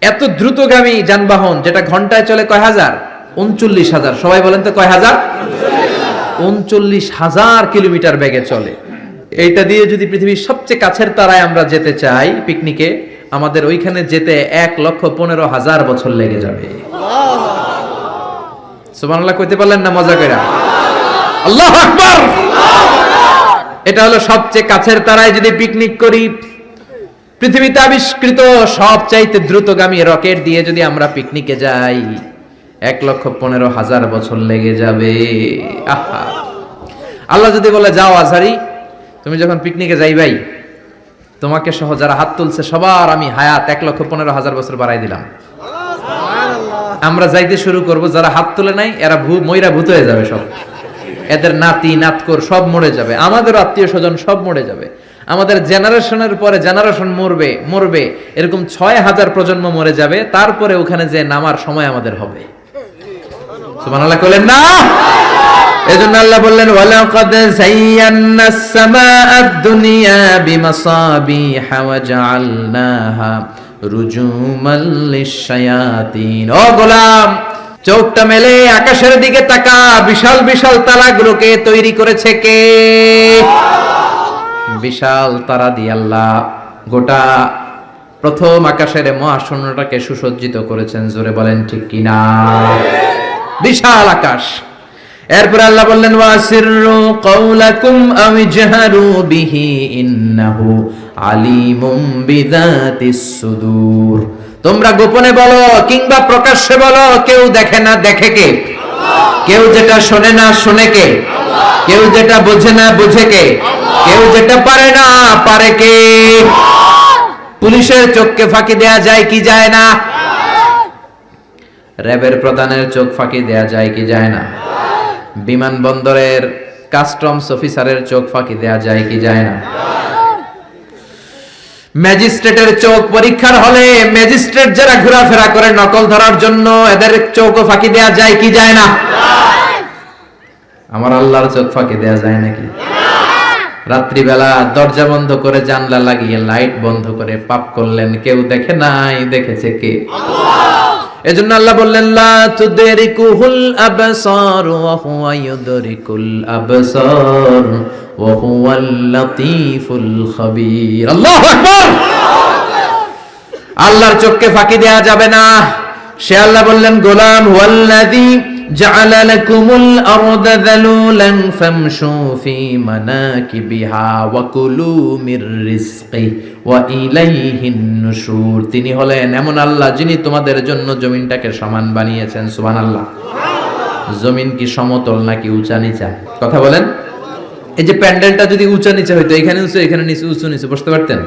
এত দ্রুতগামী যানবাহন যেটা ঘন্টায় চলে কয় হাজার? 39,000। সবাই বলেন তো কয় হাজার? 39,000 কিলোমিটার বেগে চলে। এইটা দিয়ে যদি পৃথিবীর সবচেয়ে কাছের তারায় আমরা যেতে চাই পিকনিকে, আমাদের ওইখানে যেতে 1,15,000 বছর লেগে যাবে। সুবহানাল্লাহ কইতে পারলেন না? মজা কইরা আল্লাহু আকবার। এটা হলো সবচেয়ে কাছের তারায় যদি পিকনিক করি, পৃথিবীতে আবিষ্কৃত সবচাইতে দ্রুতগামী রকেট দিয়ে যদি আমরা পিকনিকে যাই, 1,15,000 বছর লেগে যাবে। আহা, আল্লাহ যদি বলে যাও আজহারি, তুমি যখন পিকনিকে যাইবাই, তোমাকে সহ যারা হাত তুলছে সবার আমি হায়াত 1,15,000 বছর বাড়াই দিলাম। আমরা যাইতে শুরু করব, যারা হাত তুলে নাই এরা ময়রা ভূত হয়ে যাবে সব, এদের নাতি নাতকর সব মরে যাবে, আমাদের আত্মীয় স্বজন সব মরে যাবে, আমাদের জেনারেশনের পরে জেনারেশন মরবে, এরকম 6,000 প্রজন্ম মরে যাবে, তারপরে ওখানে যে নামার সময় আমাদের হবে। সুবহানাল্লাহ বলেন না? এজন্য আল্লাহ বললেন ওয়ালাকাদ যায়্যানাস সামাআদ দুনিয়া বিমাসাবিহা ওয়া জাআলনাহা রুজুমাল লিশ-শায়াতিন। ও গোলাম, চোখটা মেলে আকাশের দিকে তাকা, বিশাল বিশাল তারাগুলোকে তৈরি করেছে কে? বিশাল তারা দিয়ে আল্লাহ গোটা প্রথম আকাশের মহাশূন্যটাকে সুসজ্জিত করেছেন। জোরে বলেন ঠিক কিনা? বিশাল আকাশ। এরপর আল্লাহ বললেন ওয়াসিররু কাওলাকুম আও ইজহারু বিহি ইন্নাহু আলিমুম বিযাতিস সুদূর। তোমরা গোপনে বলো কিংবা প্রকাশ্যে বলো, কেউ দেখে না দেখে কে? কেউ যেটা শোনে না শোনে কে? কেউ যেটা বোঝে না বোঝে কে? কেউ যেটা পারে না পারে কে? পুলিশের চোখকে ফাঁকি দেয়া যায় কি যায় না? র্যাবের প্রধানের চোখ ফাঁকি দেয়া যায় কি যায় না? বিমানবন্দরের কাস্টমস অফিসারের চোখ ফাঁকি দেয়া যায় কি যায় না? ম্যাজিস্ট্রেটের চোখ পরীক্ষার হলে ম্যাজিস্ট্রেট যারা ঘোরাফেরা করে নকল ধরার জন্য, এদের চোখও ফাঁকি দেয়া যায় কি যায় না? আমার আল্লাহর চোখ ফাঁকি দেয়া যায় নাকি? রাত্রিবেলা দরজা বন্ধ করে জানলা লাগিয়ে লাইট বন্ধ করে পাপ করলেন, কেউ দেখে নাই, দেখেছে কে? এজন্য আল্লাহ বললেন লা তুদরিকুহুল আবসার ওয়া হুয়া ইউদরিকুল আবসার ওয়া হুয়াল লাতীফুল খাবীর। আল্লাহু আকবার। আল্লাহর চোখকে ফাঁকি দেয়া যাবে না। সে আল্লাহ বললেন গোলাম হুয়াল্লাযী জাআলা লাকুমুল আরদা যালুলান ফামশু ফি মানাকিবিহা ওয়া কুলু মির রিজকি ওয়া ইলাইহিন নুশুর। তিনি হলেন এমন আল্লাহ যিনি তোমাদের জন্য জমিনটাকে সমান বানিয়েছেন। সুবহানাল্লাহ। জমিন কি সমতল নাকি উঁচা নিচা? কথা বলেন। এই যে প্যান্ডেলটা যদি উঁচা নিচা হইতো, এখানে উঁচু এখানে নিচু, উঁচু নিচু বসতে পারতেন?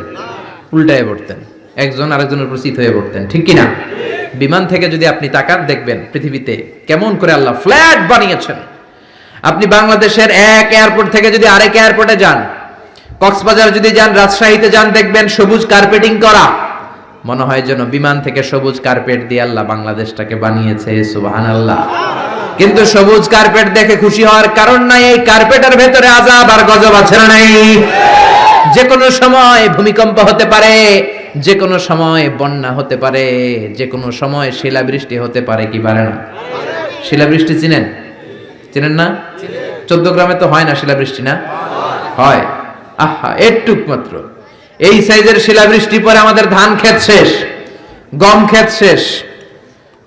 উল্টায় পড়তেন, একজন আরেকজনের উপর চিত হয়ে পড়তেন, ঠিক কিনা? বিমান থেকে যদি আপনি তাকান দেখবেন পৃথিবীতে কেমন করে আল্লাহ ফ্ল্যাট বানিয়েছেন। আপনি বাংলাদেশের এক এয়ারপোর্ট থেকে যদি আরেক এয়ারপোর্টে যান, কক্সবাজার যদি যান, রাজশাহীতে যান, দেখবেন সবুজ কার্পেটিং করা। মনে হয় যেন বিমান থেকে সবুজ কার্পেট দিয়ে আল্লাহ বাংলাদেশটাকে বানিয়েছে। সুবহানাল্লাহ। কিন্তু সবুজ কার্পেট দেখে খুশি হওয়ার কারণ নাই, এই কার্পেটের ভেতরে আযাব আর গজব আছে না নাই? যে কোনো সময় ভূমিকম্প হতে পারে, যে কোনো সময় বন্যা হতে পারে, যে কোনো সময় শিলাবৃষ্টি হতে পারে কি পারে না? শিলাবৃষ্টি চিনেন? চিনেন না? 14 গ্রামে তো হয় না শিলাবৃষ্টি, না হয়? আহা, একটুক মাত্র এই সাইজের শিলাবৃষ্টি পরে আমাদের ধান ক্ষেত শেষ, গম ক্ষেত শেষ।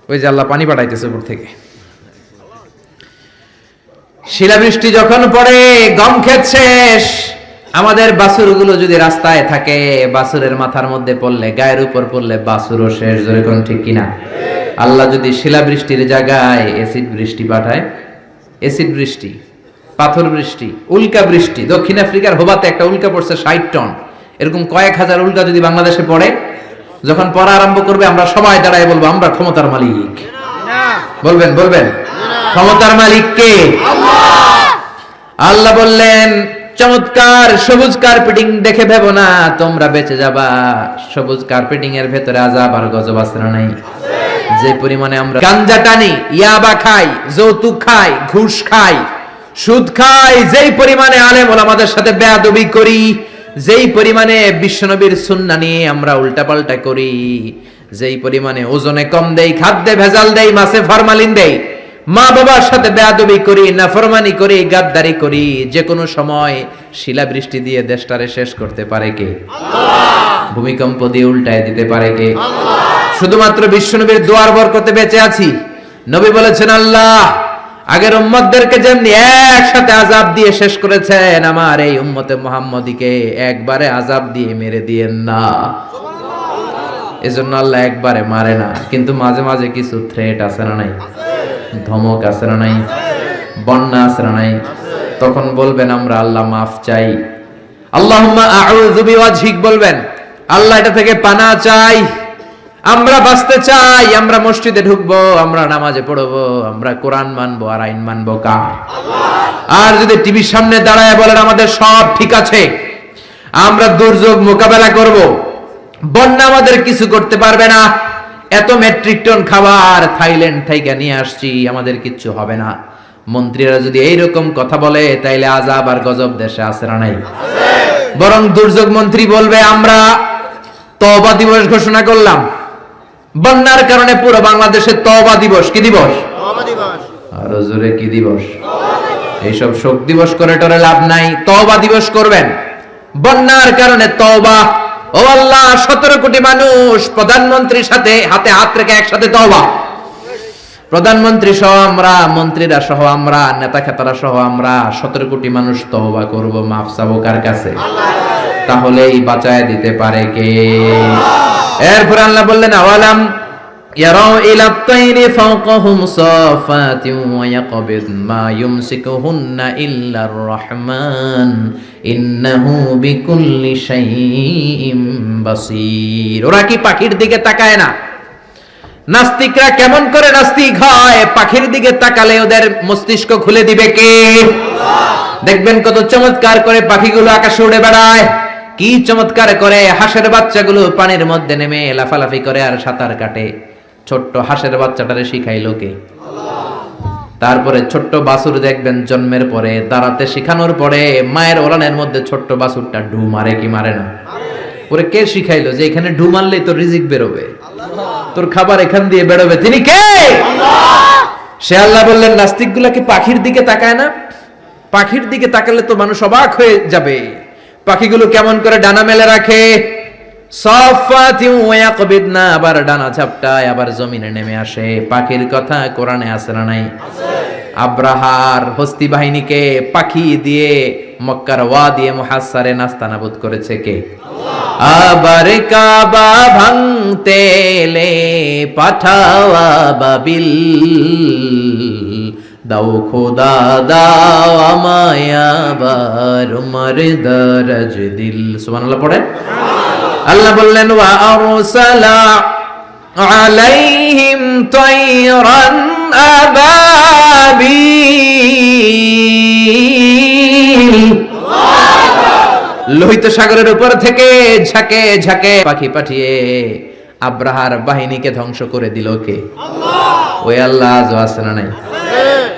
ওই যে আল্লাহ পানি পাঠাইতেছে উপর থেকে। শিলাবৃষ্টি যখন পড়ে গম ক্ষেত শেষ। আমাদের বাছুরগুলো যদি রাস্তায় থাকে, বাছুরের মাথার মধ্যে পড়লে, গায়ের উপর পড়লে বাছুরও শেষ। জোরে কোন ঠিক কিনা? আল্লাহ যদি শিলাবৃষ্টির জায়গায় এসিড বৃষ্টি পাঠায়, এসিড বৃষ্টি, পাথর বৃষ্টি, উল্কা বৃষ্টি। দক্ষিণ আফ্রিকার হোবাতে একটা উল্কা পড়ছে 60 টন। এরকম কয়েক হাজার উল্কা যদি বাংলাদেশে পড়ে, যখন পড়া আরম্ভ করবে আমরা সবাই দাঁড়ায় বলবো আমরা ক্ষমতার মালিক। বলবেন বলবেন ক্ষমতার মালিক কে? আল্লাহ বললেন চমৎকার সবুজ কার্পেটিং দেখে ভেবো না তোমরা বেঁচে যাবা। সবুজ কার্পেটিং এর ভেতরে আযাব আর গজব আছে না নাই? যে পরিমাণে আমরা গাঞ্জা টানি, ইয়াবা খাই, যৌতুক খাই, ঘুষ খাই, সুদ খাই, যেই পরিমাণে আলেম ওলামাদের সাথে বেয়াদবি করি, যেই পরিমাণে বিশ্বনবীর সুন্নাহ নিয়ে আমরা উল্টাপাল্টা করি, যেই পরিমাণে ওজনে কম দেই, খাদ্যে ভেজাল দেই, মাছে ফরমালিন দেই, মা বাবার সাথে বেয়াদবি করি, নাফরমানি করি, গাদ্দারি করি, যে কোনো সময় শিলাবৃষ্টি দিয়ে দেশটারে শেষ করতে পারে কে? আল্লাহ। ভূমিকম্প দিয়ে উল্টায় দিতে পারে কে? আল্লাহ। শুধুমাত্র বিশ্বনবীর দোয়ার বরকতে বেঁচে আছি। নবী বলেছেন আল্লাহ আগের উম্মতদেরকে যেমনি একসাথে আযাব দিয়ে শেষ করেছেন, আমার এই উম্মতে মুহাম্মদীকে একবারে আযাব দিয়ে মেরে দিয়েন না। এজন্য আল্লাহ একবারে মারে না, কিন্তু মাঝে মাঝে কিছু থ্রেট আছে না নাই, ধমক আছে না নাই, বন্যা আছে না নাই, তখন বলবেন আমরা আল্লাহ মাফ চাই, আল্লাহুম্মা আউযু বিওয়াজহিক বলবেন, আল্লাহ এটা থেকে পানাহ চাই, আমরা বাঁচতে চাই, আমরা মসজিদে ঢুকবো, আমরা নামাজে পড়বো, আমরা কোরআন মানবো, আর আইন মানবো কার? আর যদি টিভির সামনে দাঁড়ায় বলেন আমাদের সব ঠিক আছে, আমরা দুর্যোগ মোকাবেলা করব, বন্যা আমাদের কিছু করতে পারবে না, এত মেট্রিক টন খাবার থাইল্যান্ড থেকে নিয়ে আসছি, আমাদের কিচ্ছু হবে না, মন্ত্রীরা যদি এইরকম কথা বলে তাইলে আযাব আর গজব দেশে আছে না নাই? বরং দুর্যোগ মন্ত্রী বলবে আমরা তওবা দিবস ঘোষণা করলাম, বন্যার কারণে পুরো বাংলাদেশে তওবা দিবস। কি দিবস? তওবা দিবস। আরো জোরে কি দিবস? এইসব শোক দিবস করে টরে লাভ নাই, তওবা দিবস করবেন, বন্যার কারণে তওবা। ও আল্লাহ, 17 কোটি মানুষ প্রধানমন্ত্রীর সাথে হাতে হাত রেখে একসাথে তওবা, প্রধানমন্ত্রী সহ আমরা, মন্ত্রীরা সহ আমরা, নেতা খেতারা সহ আমরা 17 কোটি মানুষ তওবা করব, মাফ চাবো কার কাছে? তাহলেই বাঁচায় দিতে পারে কে? এরপর আল্লাহ বললেন আওয়ালাম ইয়ারাউ ইলা তাইরি ফাওকাহুম সাফাতিন ওয়া ইয়াকবিদ মা ইউমসিকুহুন্না ইল্লার রহমান ইন্নাহু বিকুল্লি শাইইন বাসীর। ওরা কি পাখির দিকে তাকায় না? নাস্তিকরা কেমন করে নাস্তিক হয়? পাখির দিকে তাকালে ওদের মস্তিষ্ক খুলে দিবে কে? দেখবেন কত চমৎকার করে পাখিগুলো আকাশে উড়ে বেড়ায়, কি চমৎকার করে হাঁসের বাচ্চাগুলো পানির মধ্যে নেমে লাফালাফি করে আর সাঁতার কাটে। ছোট্ট হাঁসের বাচ্চাটারে শিখাইলো কে? তারপরে ছোট্ট বাছুর দেখবেন জন্মের পরে দাঁড়াতে শিখানোর পরে মায়ের ওলানের মধ্যে ছোট্ট বাছুরটা ঢু মারে কি মারে না? ওরে কে শিখাইলো যে এখানে ঢু মারলেই তোর রিজিক বেরোবে, তোর খাবার এখান দিয়ে বেরোবে? তিনি কে? সে আল্লাহ বললেন নাস্তিকগুলা কি পাখির দিকে তাকায় না? পাখির দিকে তাকালে তো মানুষ অবাক হয়ে যাবে। পাখিগুলো কেমন করে ডানা মেলে রাখে, সাফাতিন ওয়া ইয়াকবিদনা, আবার ডানা ঝাপটায়, আবার জমিনে নেমে আসে। পাখির কথা কোরআনে আছে না নাই? আব্রাহার হস্তি বাহিনীকে পাখি দিয়ে মক্কার ওয়াদি মুহাসসারে নাস্তানাবুদ করেছে কে? আবার কাবা ভাঙতে এলে পাঠাওয়া বাবিল, দাও খোদা দাও আমায় আবার উমর দরজ দিল। সুবহানাল্লাহ পড়ে। আল্লাহ বললেন ওয়া আরসালা আলাইহিম তায়রান আবাবিল, লোহিত সাগরের উপর থেকে ঝাঁকে ঝাঁকে পাখি পাঠিয়ে আব্রাহার বাহিনীকে ধ্বংস করে দিল কে? আল্লাহ। ওই আল্লাহ আজও আছে না নাই?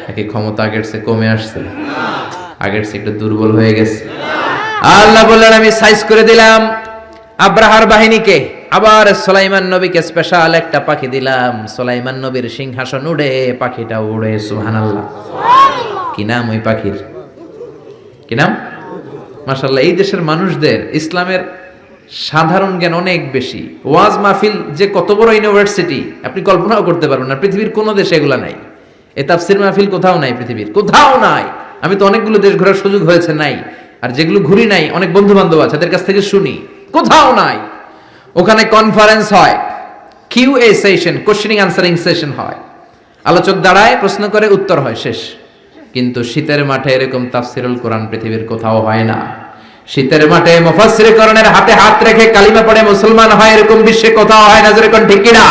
নাকি ক্ষমতা আগের চেয়ে কমে আসছে? আগের চেয়ে একটু দুর্বল হয়ে গেছে? আল্লাহ বললেন আমি সাইজ করে দিলাম আব্রাহার বাহিনীকে, আবার সুলাইমান নবীকে স্পেশাল একটা পাখি দিলাম, সুলাইমান নবীর সিংহাসন উড়ে পাখিটা উড়ে। সুবহানাল্লাহ। কি নাম ওই পাখির? কি নাম? মাশাআল্লাহ, এই দেশের মানুষদের ইসলামের সাধারণ জ্ঞান অনেক বেশি। ওয়াজ মাহফিল যে কত বড় ইউনিভার্সিটি আপনি কল্পনাও করতে পারবেন না, পৃথিবীর কোনো দেশে এগুলা নাই। এই তাফসীর মাহফিল কোথাও নাই, পৃথিবীর কোথাও নাই। আমি তো অনেকগুলো দেশ ঘোরার সুযোগ হয়েছে, নাই। আর যেগুলো ঘুরি নাই, অনেক বন্ধু বান্ধব আছে, তাদের কাছ থেকে শুনি, কোথাও নাই। ওখানে কনফারেন্স হয়, QA session, questioning answering session হয়, আলোচক দাঁড়ায়, প্রশ্ন করে, উত্তর হয়, শেষ। কিন্তু শীতের মাঠে এরকম তাফসীরুল কোরআন পৃথিবীর কোথাও হয় না। শীতের মাঠে মুফাসসিরে কোরআনের হাতে হাত রেখে কালিমা পড়ে মুসলমান হয়, এরকম বিশ্বে কোথাও হয় না। যেরকম ঠিক কিনা?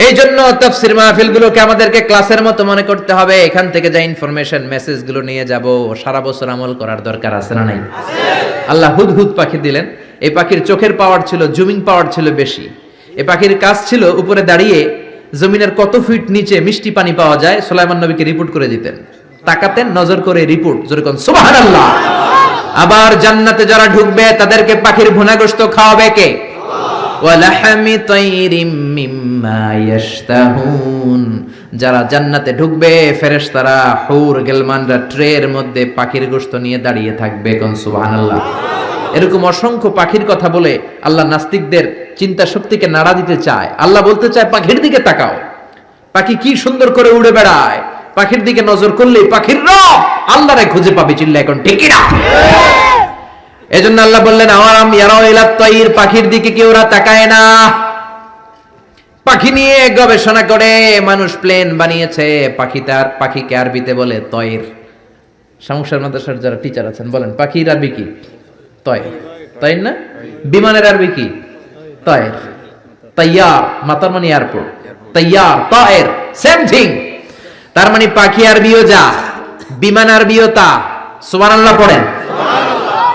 এই জন্য তাফসীর মাহফিলগুলোকে আমাদেরকে ক্লাসের মতো মনে করতে হবে। এখান থেকে যা ইনফরমেশন মেসেজগুলো নিয়ে যাব, সারা বছর আমল করার দরকার আছে না নাই? আল্লাহ হুদহুদ পাখি দিলেন। এই পাখির চোখের পাওয়ার ছিল, জুমিং পাওয়ার ছিল বেশি। এই পাখির কাজ ছিল উপরে দাঁড়িয়ে জমিনের কত ফিট নিচে মিষ্টি পানি পাওয়া যায় সুলাইমান নবীকে রিপোর্ট করে দিতেন। তাকাতেন, নজর করে রিপোর্ট, যেরকম সুবহানাল্লাহ। আবার জান্নাতে যারা ঢুকবে তাদেরকে পাখির ভুনা গোশত খাওয়াবে কে? ওয়ালাহামি তাইরিম মিম্মা ইয়াশতাহুন। যারা জান্নাতে ঢুকবে ফেরেশতারা, হুর গিলমানরা ট্রের মধ্যে পাখির গোশত নিয়ে দাঁড়িয়ে থাকবে। কোন সুবহানাল্লাহ। এরকম অসংখ্য পাখির কথা বলে আল্লাহ নাস্তিকদের চিন্তা শক্তিকে নাড়া দিতে চায়। আল্লাহ বলতে চায় পাখির দিকে তাকাও, পাখি কি সুন্দর করে উড়ে বেড়ায়, পাখির দিকে নজর করলেই পাখির রব আল্লাহরে খুঁজে পাবে। চিল্লা এখন ঠিক না? এজন্য আল্লাহ বললেন আওয়ালাম ইয়ারাউ ইলাত তাইর, পাখির দিকে কি ওরা তাকায় না? পাখি নিয়ে গবেষণা করে মানুষ প্লেন বানিয়েছে। পাখিকে আরবিতে বলে তয়র। সংসার মাদ্রাসার যারা টিচার আছেন বলেন পাখির আরবি কি? তয়র। তয়র না? বিমানের আরবি কি? তয়র। তাইয়ার মাতার মানে এয়ারপোর্ট, তাইয়ার তয়র সেম থিং। তার মানে পাখি আরবিও যা, বিমান আরবিও তা। সুবহানাল্লাহ পড়েন।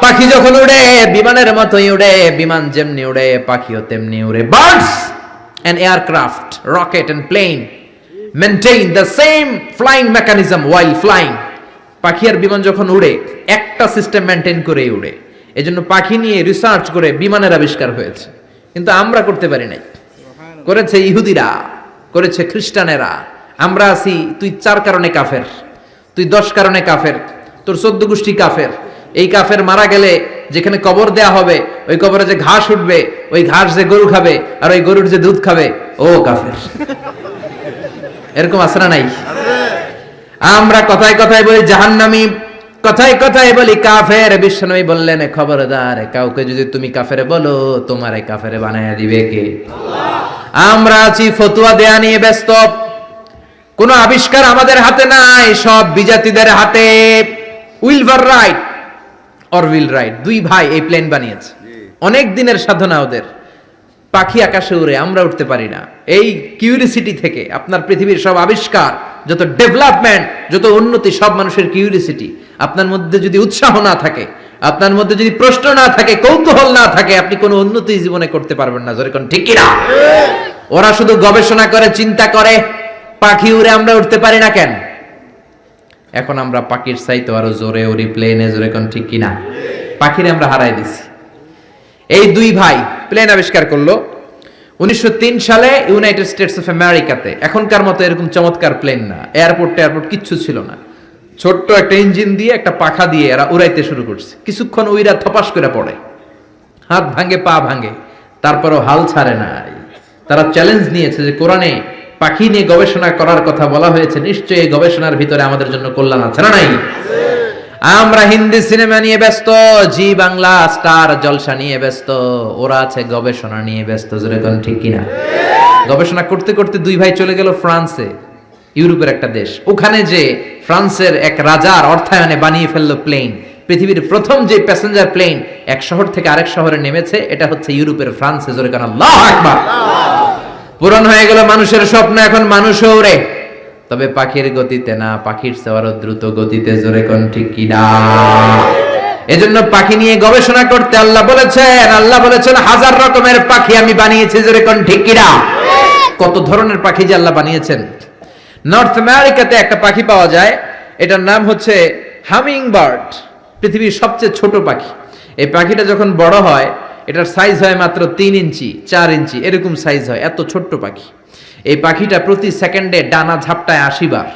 পাখি যখন উড়ে বিমানের মতোই উড়ে, বিমান যেমনি উড়ে পাখিও তেমনি উড়ে। Birds and aircraft, rocket and plane maintain the same flying mechanism while flying. পাখি আর বিমান যখন উড়ে একটা সিস্টেম মেনটেন করে উড়ে। এজন্য পাখি নিয়ে রিসার্চ করে বিমানের আবিষ্কার হয়েছে, কিন্তু আমরা করতে পারি নাই। করেছে ইহুদিরা, করেছে খ্রিস্টানেরা। আমরা আছি তুই 4 কারণে কাফের, তুই 10 কারণে কাফের, তোর 14 গোষ্ঠী কাফের। এই কাফের মারা গেলে যেখানে কবর দেয়া হবে ওই কবরে যে ঘাস উঠবে, ওই ঘাস যে গরু খাবে আর ওই গরুর যে দুধ খাবে ও কাফের। এরকম আছে না নাই? আমরা কথায় কথায় বলি জাহান্নামী, কথায় কথায় বলি কাফের। বিশ্বনবী বললেন খবরদার, কাউকে যদি তুমি কাফের বলো তোমারে কাফের বানায়া দিবে কে? আমরা আছি ফতোয়া দেয়া নিয়ে ব্যস্ত। কোনো আবিষ্কার আমাদের হাতে নাই, সব বিজাতিদের হাতে। উইলভার রাইট অরভিল রাইট, 2 ভাই এই প্লেন বানিয়েছে। অনেক দিনের সাধনা ওদের। পাখি আকাশে উড়ে, আমরা উঠতে পারি না। এই কিউরিসিটি থেকে আপনার পৃথিবীর সব আবিষ্কার, যত ডেভেলপমেন্ট, যত উন্নতি, সব মানুষের কিউরিসিটি। আপনার মধ্যে যদি উৎসাহ না থাকে, আপনার মধ্যে যদি প্রশ্ন না থাকে, কৌতূহল না থাকে, আপনি কোনো উন্নতি জীবনে করতে পারবেন না। যেরকম ঠিক কি না? ওরা শুধু গবেষণা করে, চিন্তা করে। পাখি উড়ে, আমরা উঠতে পারি না কেন? এখন আমরা পাখির চাইতে আরো জোরে উড়ি প্লেনে। জোরে কোন ঠিক কিনা? পাখিরে আমরা হারাই দিছি। এই 2 ভাই প্লেন আবিষ্কার করলো 1903 সালে ইউনাইটেড স্টেটস অফ আমেরিকাতে। এখনকার মতো এরকম চমৎকার প্লেন না, এয়ারপোর্ট কিচ্ছু ছিল না। ছোট্ট একটা ইঞ্জিন দিয়ে, একটা পাখা দিয়ে এরা উড়াইতে শুরু করছে। কিছুক্ষণ উইরা থপাস করে পড়ে, হাত ভাঙে, পা ভাঙে, তারপরও হাল ছাড়ে নাই। তারা চ্যালেঞ্জ নিয়েছে যে কোরআনে পাখি নিয়ে গবেষণা করার কথা বলা হয়েছে, নিশ্চয়ই এই গবেষণার ভিতরে আমাদের জন্য কল্যাণ আছে না নাই? আমরা হিন্দি সিনেমা নিয়ে ব্যস্ত, জি বাংলা স্টার জলসা নিয়ে ব্যস্ত, ওরা আছে গবেষণা নিয়ে ব্যস্ত। যেরকম ঠিক কিনা? গবেষণা করতে করতে 2 ভাই চলে গেল ফ্রান্সে, ইউরোপের একটা দেশ। ওখানে যে ফ্রান্সের এক রাজার অর্থায়নে বানিয়ে ফেললো প্লেন। পৃথিবীর প্রথম যে প্যাসেঞ্জার প্লেন এক শহর থেকে আরেক শহরে নেমেছে, এটা হচ্ছে ইউরোপের ফ্রান্সে। জোরে কান আল্লাহু আকবার। পূরণ হয়ে গেল মানুষের স্বপ্ন, এখন মানুষও উড়ে, তবে পাখির গতিতে না, পাখির চেয়ে আরো দ্রুত গতিতে। জোরে কোন ঠিক কিনা? এজন্য পাখি নিয়ে গবেষণা করতে আল্লাহ বলেছেন 1000 রকমের পাখি আমি বানিয়েছি। জোরে কোন ঠিক কিনা? কত ধরনের পাখি যে আল্লাহ বানিয়েছেন। নর্থ আমেরিকাতে একটা পাখি পাওয়া যায়, এটার নাম হচ্ছে হামিং বার্ড। পৃথিবীর সবচেয়ে ছোট পাখি। এই পাখিটা যখন বড় হয়, এটার সাইজ হয় মাত্র 3 ইঞ্চি 4 ইঞ্চি এরকম সাইজ হয়, এত ছোট্ট পাখি। এই পাখিটা প্রতি সেকেন্ডে ডানা ঝাপটায় 80 বার।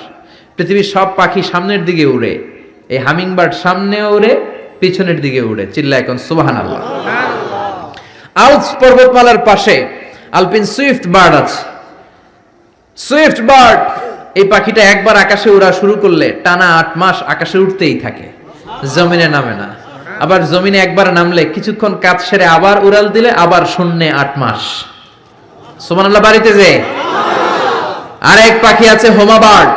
পৃথিবীর সব পাখি সামনের দিকে উড়ে, এই হামিং বার্ড সামনেও উড়ে, পিছনের দিকে উড়ে। চিল্লা এখন সুবহানাল্লাহ। আল্পস পর্বতমালার পাশে আলপিন সুইফট বার্ড আছে। সুইফট বার্ড এই পাখিটা একবার আকাশে উড়া শুরু করলে টানা 8 মাস আকাশে উঠতেই থাকে, জমিনে নামে না। আবার জমিনে একবার নামলে কিছুক্ষণ কাজ সেরে আবার উড়াল দিলে আবার শূন্যে 8 মাস। সুবহানাল্লাহ। বাড়িতে যে আরেক পাখি আছে হোমা বার্ড,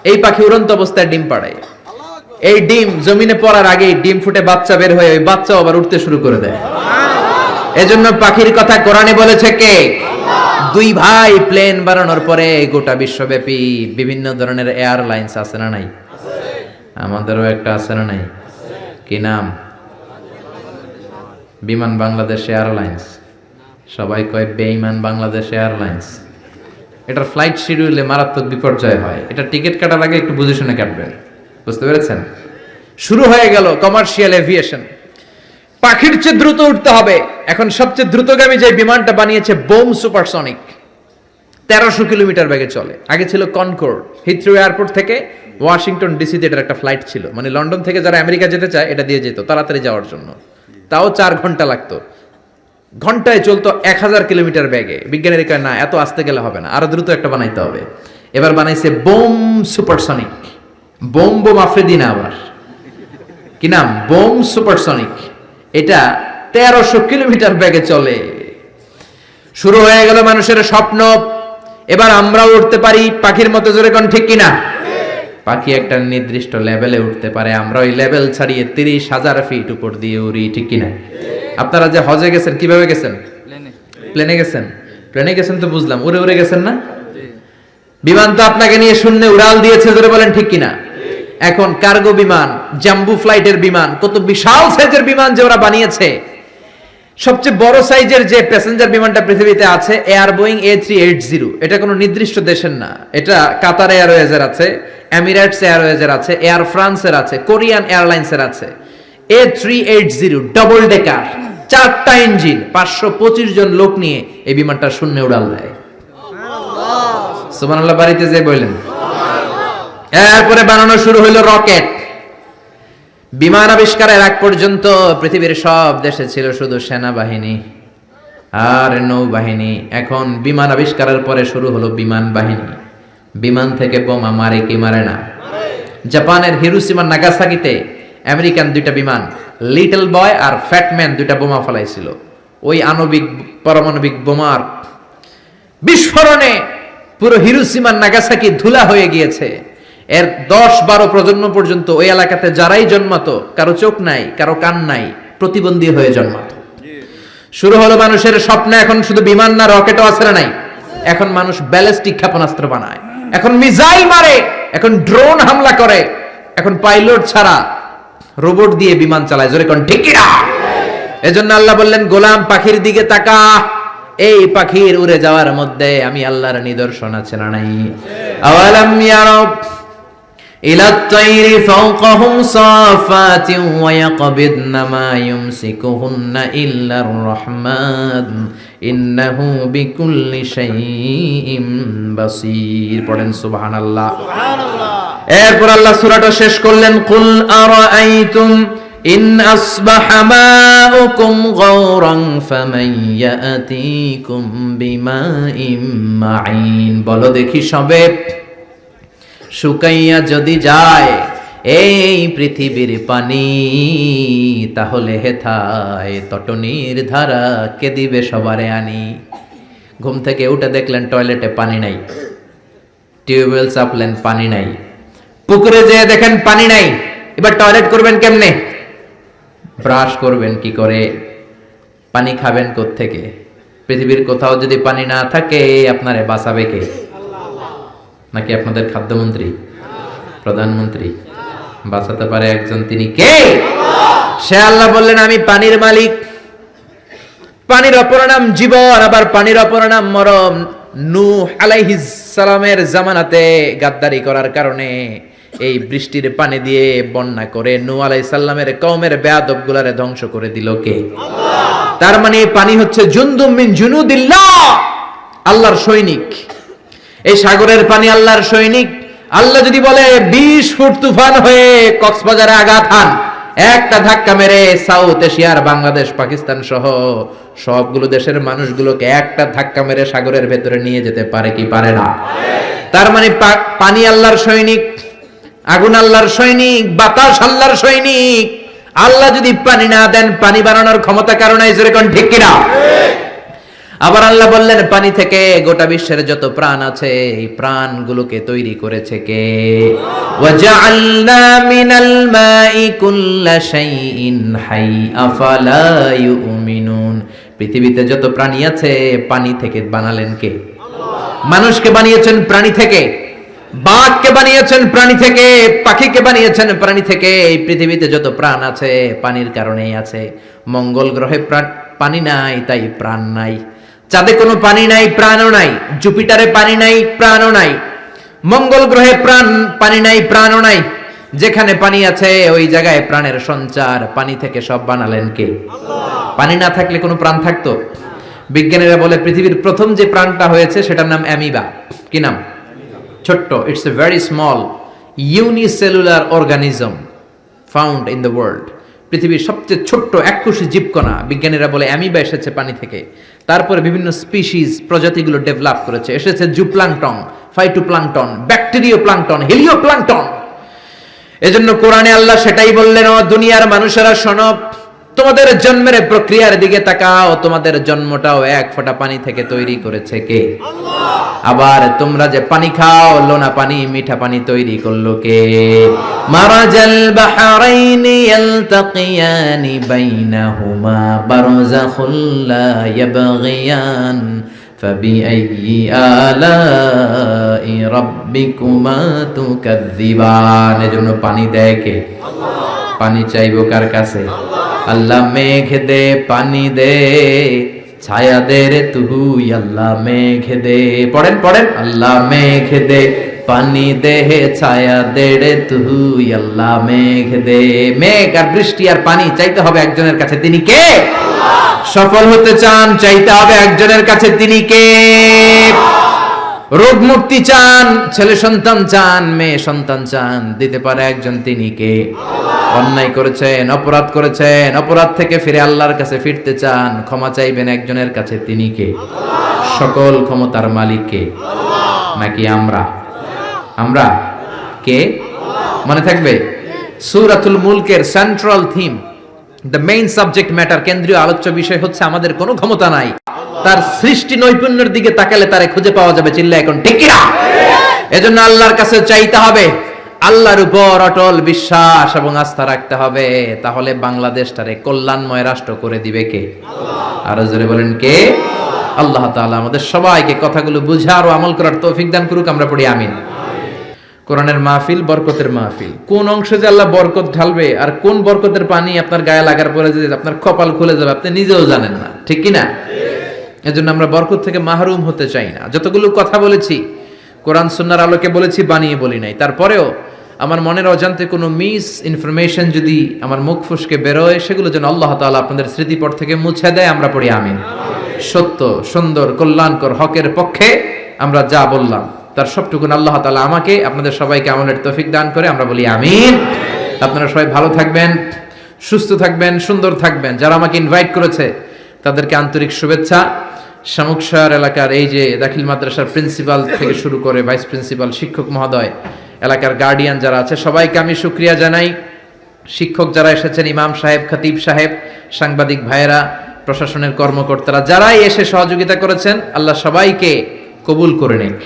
এই পাখি উড়ন্ত অবস্থায় ডিম পাড়ে। এই ডিম জমিনে পড়ার আগেই ডিম ফুটে বাচ্চা বের হয়ে ওই বাচ্চাও আবার উঠতে শুরু করে দেয়। এজন্য পাখির কথা কোরআনে বলেছে কে? 2 ভাই প্লেন বানানোর পরে গোটা বিশ্বব্যাপী বিভিন্ন ধরনের এয়ারলাইন্স আছে না নাই? আমাদেরও একটা আছে না নাই? কি নাম? বিমান বাংলাদেশ এয়ারলাইন্স। সবাই কয় বেঈমান বাংলাদেশ এয়ারলাইন্স। এটার ফ্লাইট শিডিউলে মারাত্মক বিপর্যয় হয়। এটা টিকিট কাটার আগে একটু বুঝে শুনে কাটবেন। বুঝতে পেরেছেন? শুরু হয়ে গেল কমার্শিয়াল এভিয়েশন। পাখির চেয়ে দ্রুত উঠতে হবে। এখন সবচেয়ে দ্রুতগামী যে বিমানটা বানিয়েছে বোম সুপারসনিক, 1300 কিলোমিটার বেগে চলে। আগে ছিল কনকর্ড। হিথ্রো এয়ারপোর্ট থেকে ওয়াশিংটন ডিসিতে এটার একটা ফ্লাইট ছিল, মানে লন্ডন থেকে যারা আমেরিকা যেতে চায় এটা দিয়ে যেত তাড়াতাড়ি যাওয়ার জন্য। তাও 4 ঘন্টা লাগতো। ঘন্টায় চলতো 1000 কিলোমিটার বেগে। বিজ্ঞানীরা কয় না, এত আস্তে গেলে হবে না, আরো দ্রুত একটা বানাইতে হবে। এবার বানাইছে বোম সুপারসনিক। বোম আফ্রিদি না, আবার কি নাম, বোম সুপারসনিক। এটা 1300 কিলোমিটার বেগে চলে। শুরু হয়ে গেল মানুষের স্বপ্ন, এবার আমরাও উঠতে পারি পাখির মতো, জোরে কোন ঠিক কিনা? পাখি একটা নির্দিষ্ট লেভেলে উঠতে পারে, আমরা ওই লেভেল ছাড়িয়ে 30,000 ফিট উপর দিয়ে উড়ি, ঠিক কিনা? আপনারা যে হজে গেছেন কিভাবে গেছেন? প্লেনে গেছেন। প্লেনে গেছেন তো বুঝলাম, উড়ে উড়ে গেছেন না? বিমান তো আপনাকে নিয়ে শূন্যে উড়াল দিয়েছে, জোরে বলেন ঠিক কিনা? এখন কার্গো বিমান, জাম্বু ফ্লাইটের বিমান, কত বিশাল সাইজের বিমান যে ওরা বানিয়েছে। সবচেয়ে বড় সাইজের যে প্যাসেঞ্জার বিমানটা পৃথিবীতে আছে এয়ার বোয়িং A380, এটা কোনো নির্দিষ্ট দেশের না, এটা কাতার এয়ারওয়েজের আছে, এমিরেটস এয়ারওয়েজের আছে, এয়ার ফ্রান্সের আছে, কোরিয়ান এয়ারলাইন্সের আছে। A380 ডাবল ডেকার, 4টা ইঞ্জিন, 525 জন লোক নিয়ে এই বিমানটা শূন্যে উড়াল দেয়। সুবহানাল্লাহ বাড়িতে যে বললেন। এরপরে বানানো শুরু হলো রকেট। বিমান আবিষ্কারের আগ পর্যন্ত পৃথিবীর সব দেশে ছিল শুধু সেনাবাহিনী আর নৌবাহিনী। এখন বিমান আবিষ্কারের পরে শুরু হলো বিমান বাহিনী। বিমান থেকে বোমা মারে কি মারে না? জাপানের হিরোশিমা নাগাসাকিতে আমেরিকান 2টা বিমান, লিটল বয় আর ফ্যাটম্যান, 2টা বোমা ফেলাইছিল। ওই আণবিক পারমাণবিক বোমার বিস্ফোরণে পুরো হিরোশিমা নাগাসাকি ধুলা হয়ে গিয়েছে। এর 10-12 প্রজন্ম পর্যন্ত ওই এলাকাতে যারাই জন্মাতো, কারো চোখ নাই, কারো কান নাই, প্রতিবন্ধী হয়ে জন্মাতো। শুরু হলো মানুষের স্বপ্ন। এখন শুধু বিমান না, রকেটও আছে না নাই? এখন মানুষ ব্যালিস্টিক ক্ষেপণাস্ত্র বানায়, এখন মিসাইল মারে, এখন ড্রোন হামলা করে, এখন পাইলট ছাড়া রোবট দিয়ে বিমান চালায়, জোরে কোন ঠিক কিনা? এজন্য আল্লাহ বললেন, গোলাম পাখির দিকে তাকা, এই পাখির উড়ে যাওয়ার মধ্যে আমি আল্লাহর নিদর্শন আছে না নাই? আওয়ালাম ইয়ারাউ ইলা আত-তায়রি ফাওকাহুম সাফাতিন ওয়া ইয়াকবিদনা মা ইউমসিকুহুন্না ইল্লার রাহমান ইন্নাহু বিকুল্লি শাইইন বাসীর। পড়েন সুবহানাল্লাহ। এরপর আল্লাহ সূরাটা শেষ করলেন, কুল আরাআইতুম ইন আসবাহা মাউকুম গাওরান ফামান ইয়াতিকুম বিমাইন মাইন। বলো দেখি সবে, শুকাইয়া যদি যায় এই পৃথিবীর পানি, তাহলে হেথায় তটনির ধারা কে দিবে সবারে আনি। ঘুম থেকে উঠে দেখলেন টয়লেটে পানি নাই, টিউবওয়েল চাপলেন পানি নাই, পুকুরে যেয়ে দেখেন পানি নাই, এবার টয়লেট করবেন কেমনে? ব্রাশ করবেন কি করে? পানি খাবেন কোত্থেকে? পৃথিবীর কোথাও যদি পানি না থাকে আপনারে বাঁচাবে কে? নাকি আপনাদের খাদ্যমন্ত্রী, প্রধানমন্ত্রী? বাঁচাতে পারে একজন, তিনি কে? সে আল্লাহ বললেন, আমি পানির মালিক। পানির অপর নাম জীবন, আবার পানির অপর নাম মরণ। নূহ আলাইহিস সালামের জামানাতে গাদ্দারি করার কারণে এই বৃষ্টির পানি দিয়ে বন্যা করে নূহ আলাইহিস সালামের কওমের বেয়াদব গুলারে ধ্বংস করে দিল কে? আল্লাহ। তার মানে পানি হচ্ছে জুনদুম মিন জুনুদিল্লাহ, আল্লাহর সৈনিক। এই সাগরের পানি আল্লাহর সৈনিক। আল্লাহ যদি বলে 20 ফুট তুফান হয়ে কক্সবাজারে আঘাত হান, একটা ধাক্কা মেরে সাউথ এশিয়ার বাংলাদেশ, পাকিস্তান সহ সবগুলো দেশের মানুষগুলোকে একটা ধাক্কা মেরে সাগরের ভেতরে নিয়ে যেতে পারে কি পারে না? তার মানে পানি আল্লাহর সৈনিক, আগুন আল্লাহর সৈনিক, বাতাস আল্লাহর সৈনিক। আল্লাহ যদি পানি না দেন, পানি বানানোর ক্ষমতা কারো নাই, জোরে কোন ঠিক কিনা? আবার আল্লাহ বললেন, পানি থেকে গোটা বিশ্বের যত প্রাণ আছে এই প্রাণগুলোকে তৈরি করেছে কে? ওয়াজআলনা মিনাল মাই কুল্লা শাইইন হাই আফালা ইউমিনুন। পৃথিবীতে যত প্রাণী আছে পানি থেকে বানালেন কে? আল্লাহ। মানুষকে বানিয়েছেন প্রাণী থেকে, বাঘকে বানিয়েছেন প্রাণী থেকে, পাখিকে বানিয়েছেন প্রাণী থেকে। এই পৃথিবীতে যত প্রাণ আছে পানির কারণেই আছে। মঙ্গল গ্রহে পানি নাই, তাই প্রাণ নাই। চাঁদে কোনো পানি নাই, প্রাণও নাই। জুপিটারে পানি নাই, প্রাণও নাই। মঙ্গল গ্রহে পানি নাই, প্রাণও নাই। যেখানে পানি আছে ওই জায়গায় প্রাণের সঞ্চার। পানি থেকে সব বানালেন কে? আল্লাহ। পানি না থাকলে কোনো প্রাণ থাকতো? বিজ্ঞানীরা বলে পৃথিবীর প্রথম যে প্রাণটা হয়েছে সেটার নাম অ্যামিবা। কি নাম? ছোট্ট, it's a very small unicellular organism found in the world. পৃথিবীর সবচেয়ে ছোট্ট এককোষী জীবকণা, বিজ্ঞানীরা বলে অ্যামিবা এসেছে পানি থেকে। তারপরে বিভিন্ন স্পিসিস প্রজাতিগুলো ডেভেলপ করেছে, এসেছে zooplankton, phytoplankton, bacterio plankton, Helio plankton. এজন্য কোরআনে আল্লাহ সেটাই বললেন, ও দুনিয়ার মানুষেরা শোনো, তোমাদের জন্মের প্রক্রিয়ার দিকে তাকাও, তোমাদের জন্মটাও এক ফোঁটা পানি থেকে তৈরি করেছে কে? আল্লাহ। আবার তোমরা যে পানি খাও, লোনা পানি, মিঠা পানি তৈরি করলো কে? মারাজাল বাহরাইনি ইয়ালতাকিয়ানি বাইনাহুমা বারযাখুল লা ইয়াবগিয়ান ফাবিআইয়ি আলাই রাব্বিকুমা তুকাযযিবান। এজন্য পানি দেয় কে? আল্লাহ। পানি চাইবো কার কাছে? আল্লাহ মেঘ দে পানি দে, ছায়া দে রে তুই আল্লাহ মেঘ দে। পড়েন পড়েন, আল্লাহ মেঘ দে পানি দে, ছায়া দে রে তুই আল্লাহ মেঘ দে। মেঘ আর বৃষ্টি আর পানি চাইতে হবে একজনের কাছে, তিনি কে? আল্লাহ। সফল হতে চান, চাইতে হবে একজনের কাছে, তিনি কে? রোগ মুক্তি চান, ছেলে সন্তান চান, মেয়ে সন্তান চান, দিতে পারে একজন, তিনি কে? অন্যায় করেছেন, অপরাধ করেছেন, অপরাধ থেকে ফিরে আল্লাহর কাছে ফিরতে চান, ক্ষমা চাইবেন একজনের কাছে, তিনি কে? সকল ক্ষমতার মালিক কে? নাকি আমরা? আমরা কে? মনে থাকবে সূরাতুল মুলকের central theme, the main subject matter, কেন্দ্রীয় আলোচ্য বিষয় হচ্ছে আমাদের কোনো ক্ষমতা নাই, তার সৃষ্টি নৈপুণ্যের দিকে তাকালে তারে খুঁজে পাওয়া যাবে। চিল্লা এখন ঠিক কি না? এজন্য আল্লাহর কাছে চাইতে হবে, আল্লাহর উপর অটল বিশ্বাস এবং আস্থা রাখতে হবে, তাহলে বাংলাদেশটারে কল্যাণময় রাষ্ট্র করে দিবে কে? আল্লাহ। আরো জোরে বলেন কে? আল্লাহ তাআলা আমাদের সবাইকে কথাগুলো বুঝার ও আমল করার তৌফিক দান করুক। আমরা পড়ি আমিন। কোরআনের মাহফিল বরকতের মাহফিল। কোন অংশে যে আল্লাহ বরকত ঢালবে আর কোন বরকতের পানি আপনার গায়ে লাগার পরে যে আপনার কপাল খুলে যাবে আপনি নিজেও জানেন না, ঠিক কি না? এজন্য আমরা বরকত থেকে মাহরুম হতে চাই না। যতগুলো কথা বলেছি কোরআন সুন্নাহর আলোকে বলেছি, বানিয়ে বলি নাই। তারপরেও আমার মনের অজান্তে কোনো মিস ইনফরমেশন যদি আমার মুখ ফুসকে বেরোয়, সেগুলো যেন আল্লাহ তাআলা আপনাদের স্মৃতিপট থেকে মুছে দেয়। আমরা পড়ি আমিন। সত্য, সুন্দর, কল্যাণকর, হকের পক্ষে আমরা যা বললাম তার সবটুকুন আল্লাহ তাআলা আমাকে, আপনাদের সবাইকে আমলের তৌফিক দান করে। আমরা বলি আমিন। আপনারা সবাই ভালো থাকবেন, সুস্থ থাকবেন, সুন্দর থাকবেন। যারা আমাকে ইনভাইট করেছে তাদেরকে আন্তরিক শুভেচ্ছা। শামুকশাহর এলাকার এই যে দাখিল মাদ্রাসার প্রিন্সিপাল থেকে শুরু করে ভাইস প্রিন্সিপাল, শিক্ষক মহোদয়, এলাকার গার্ডিয়ান যারা আছে, সবাইকে আমি শুকরিয়া জানাই। শিক্ষক যারা এসেছেন, ইমাম সাহেব, খতিব সাহেব, সাংবাদিক ভাইয়েরা, প্রশাসনের কর্মকর্তারা, যারাই এসে সহযোগিতা করেছেন, আল্লাহ সবাইকে কবুল করে নিক।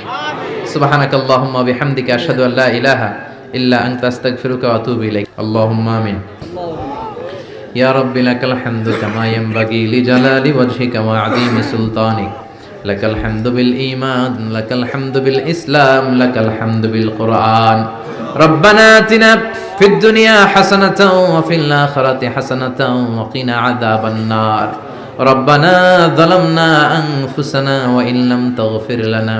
সুবহানাকাল্লাহুম্মা ওয়া বিহামদিকা আশহাদু আল্লা ইলাহা ইল্লা আনতা আস্তাগফিরুকা ওয়া আতুবু ইলাইক। আল্লাহুম্মা আমিন। ইয়া রাব্বি লাকাল হামদু কামা ইয়ানবাগি লিজালালি ওয়াজহিকা ওয়া আযীমি সুলতানিক। লাকাল হামদু বিল ঈমান, লাকাল হামদু বিল ইসলাম, লাকাল হামদু বিল কুরআন। রব্বানা আতিনা ফিদ দুনিয়া হাসানাতাও ওয়া ফিল আখিরাতি হাসানাতাও ওয়া কিনা আযাবান নার। রব্বানা যালামনা আনফুসানা ওয়া ইন লাম তাগফির লানা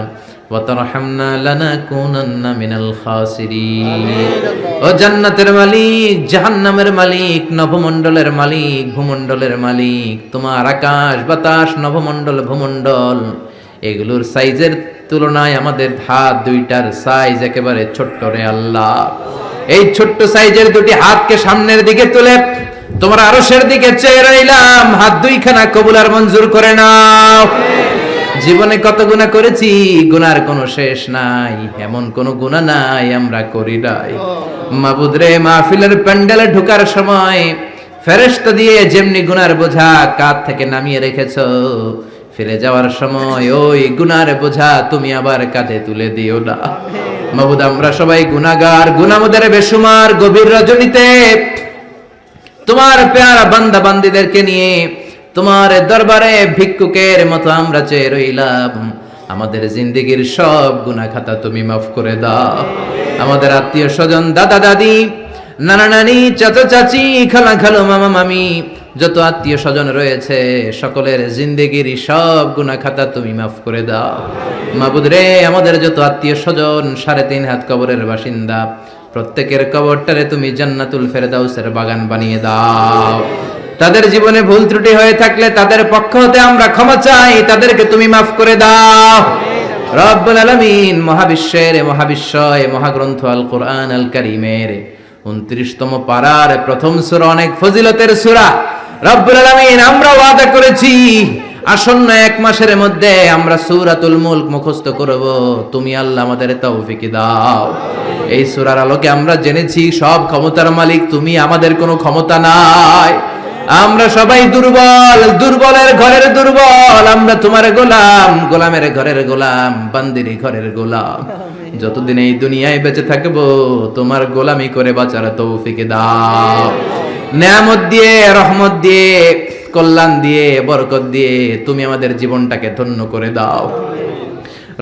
ওয়া তারহামনা লানাকুনান্না মিনাল খাসিরিন। ও জান্নাতের মালিক, জাহান্নামের মালিক, নভমণ্ডলের মালিক, ভূমণ্ডলের মালিক, তোমার আকাশ বাতাস, নভমণ্ডল, ভূমণ্ডল, এগুলোর সাইজের তুলনায় আমাদের হাত দুইটার সাইজ একেবারে ছোট্ট রে আল্লাহ। এই ছোট্ট সাইজের দুটি হাতকে সামনের দিকে তুলে তোমার আরশের দিকে চেয়ে রইলাম, হাত দুইখানা কবুল আর মঞ্জুর করে নাও। জীবনে কত গুনাহ করেছি, গুনার কোনো শেষ নাই, এমন কোন গুনাহ নাই আমরা করি নাই। মাবুদ রে, মাহফিলের প্যান্ডেলে ঢোকার সময় ফেরেশতা দিয়ে যেমনি গুনার বোঝা কাঁধ থেকে নামিয়ে রেখেছো, ফিরে যাওয়ার সময় ওই গুনার বোঝা তুমি আবার কাঁধে তুলে দিও না। মাবুদ, আমরা সবাই গুনাহগার, গুনাহমদের বেশুমার। গভীর রজনীতে তোমার পেয়ারা বান্দা বান্দীদেরকে নিয়ে তোমার দরবারে ভিক্ষুকের মতো আমরা চেয়ে রইলাম। আমাদের জিন্দেগির সব গুনাহ খাতা তুমি মাফ করে দাও। আমাদের আত্মীয় স্বজন, দাদা দাদি, নানা নানি, চাচা চাচি, খালা খালু, মামা মামি, যত আত্মীয় স্বজন রয়েছে সকলের জিন্দেগির সব গুনাহ খাতা তুমি মাফ করে দাও। মাবুদ রে, আমাদের যত আত্মীয় স্বজন 3.5 হাত কবরের বাসিন্দা, প্রত্যেকের কবরটারে তুমি জান্নাতুল ফেরদাউসের বাগান বানিয়ে দাও। তাদের জীবনে ভুল ত্রুটি হয়ে থাকলে তাদের পক্ষ হতে আমরা ক্ষমা চাই, তাদেরকে তুমি মাফ করে দাও। রব্বুল আলামিন, মহাবিশ্বের মহাবিশ্বয় মহাগ্রন্থ আল কোরআন আল কারীমের 29তম পারার প্রথম সূরা অনেক ফজিলতের সূরা। রব্বুল আলামিন আমরা ওয়াদা করেছি আসন্ন 1 মাসের মধ্যে আমরা সূরাতুল মুলক মুখস্থ করব। তুমি আল্লাহ আমাদের তৌফিক দাও। এই সূরার আলোকে আমরা জেনেছি সব ক্ষমতার মালিক তুমি, আমাদের কোনো ক্ষমতা নাই। আমরা সবাই দুর্বল, দুর্বলের ঘরের দুর্বল। আমরা তোমার গোলাম, গোলামের ঘরের গোলাম, বান্দির ঘরের গোলাম। যতদিন এই দুনিয়ায় বেঁচে থাকবো তোমার গোলামি করে বাঁচার তৌফিক দাও। নেয়ামত দিয়ে, রহমত দিয়ে, কল্যাণ দিয়ে, বরকত দিয়ে তুমি আমাদের জীবনটাকে ধন্য করে দাও।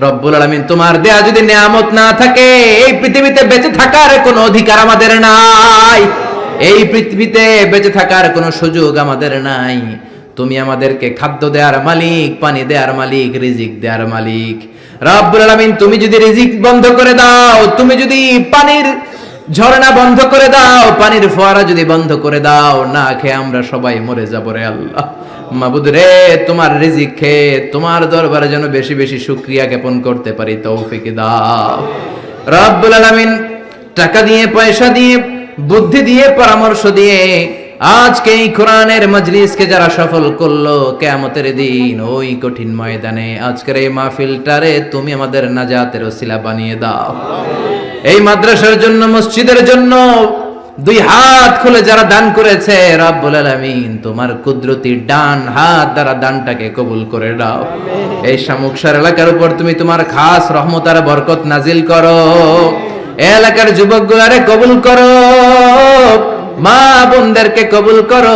রব্বুল আলামিন তোমার দেয়া যদি নেয়ামত না থাকে এই পৃথিবীতে বেঁচে থাকার কোনো অধিকার আমাদের নাই। এই পৃথিবীতে বেঁচে থাকার কোনো সুযোগ আমাদের নাই। তুমি আমাদেরকে খাদ্য দেওয়ার মালিক, পানি দেওয়ার মালিক, রিজিক দেওয়ার মালিক। রব্বুল আলামিন তুমি যদি রিজিক বন্ধ করে দাও, তুমি যদি পানির ঝর্ণা বন্ধ করে দাও, পানির ফোয়ারা যদি বন্ধ করে দাও, না খেয়ে আমরা সবাই মরে যাবো রে আল্লাহ। মাবুদ রে, তোমার রিজিক খেয়ে তোমার দরবারে যেন বেশি বেশি শুকরিয়া জ্ঞাপন করতে পারি, তৌফিক দাও। রব্বুল আলামিন টাকা দিয়ে, পয়সা দিয়ে, বুদ্ধি দিয়ে, পরামর্শ দিয়ে আজকে এই কোরআনের মজলিসকে যারা সফল করলো, কিয়ামতের দিন ওই কঠিন ময়দানে আজকের এই মাহফিলটারে তুমি আমাদের নাজাতের ওসিলা বানিয়ে দাও। এই মাদ্রাসার জন্য, মসজিদের জন্য 2 হাত খুলে যারা দান করেছে, রব্বুল আলামিন তোমার কুদরতি ডান হাত দ্বারা দানটাকে কবুল করে দাও। এই শামুকসার এলাকার উপর তুমি তোমার খাস রহমত আর বরকত নাজিল করো। এলাকার যুবকগুলারে কবুল করো, মা বোনদেরকে কবুল করো।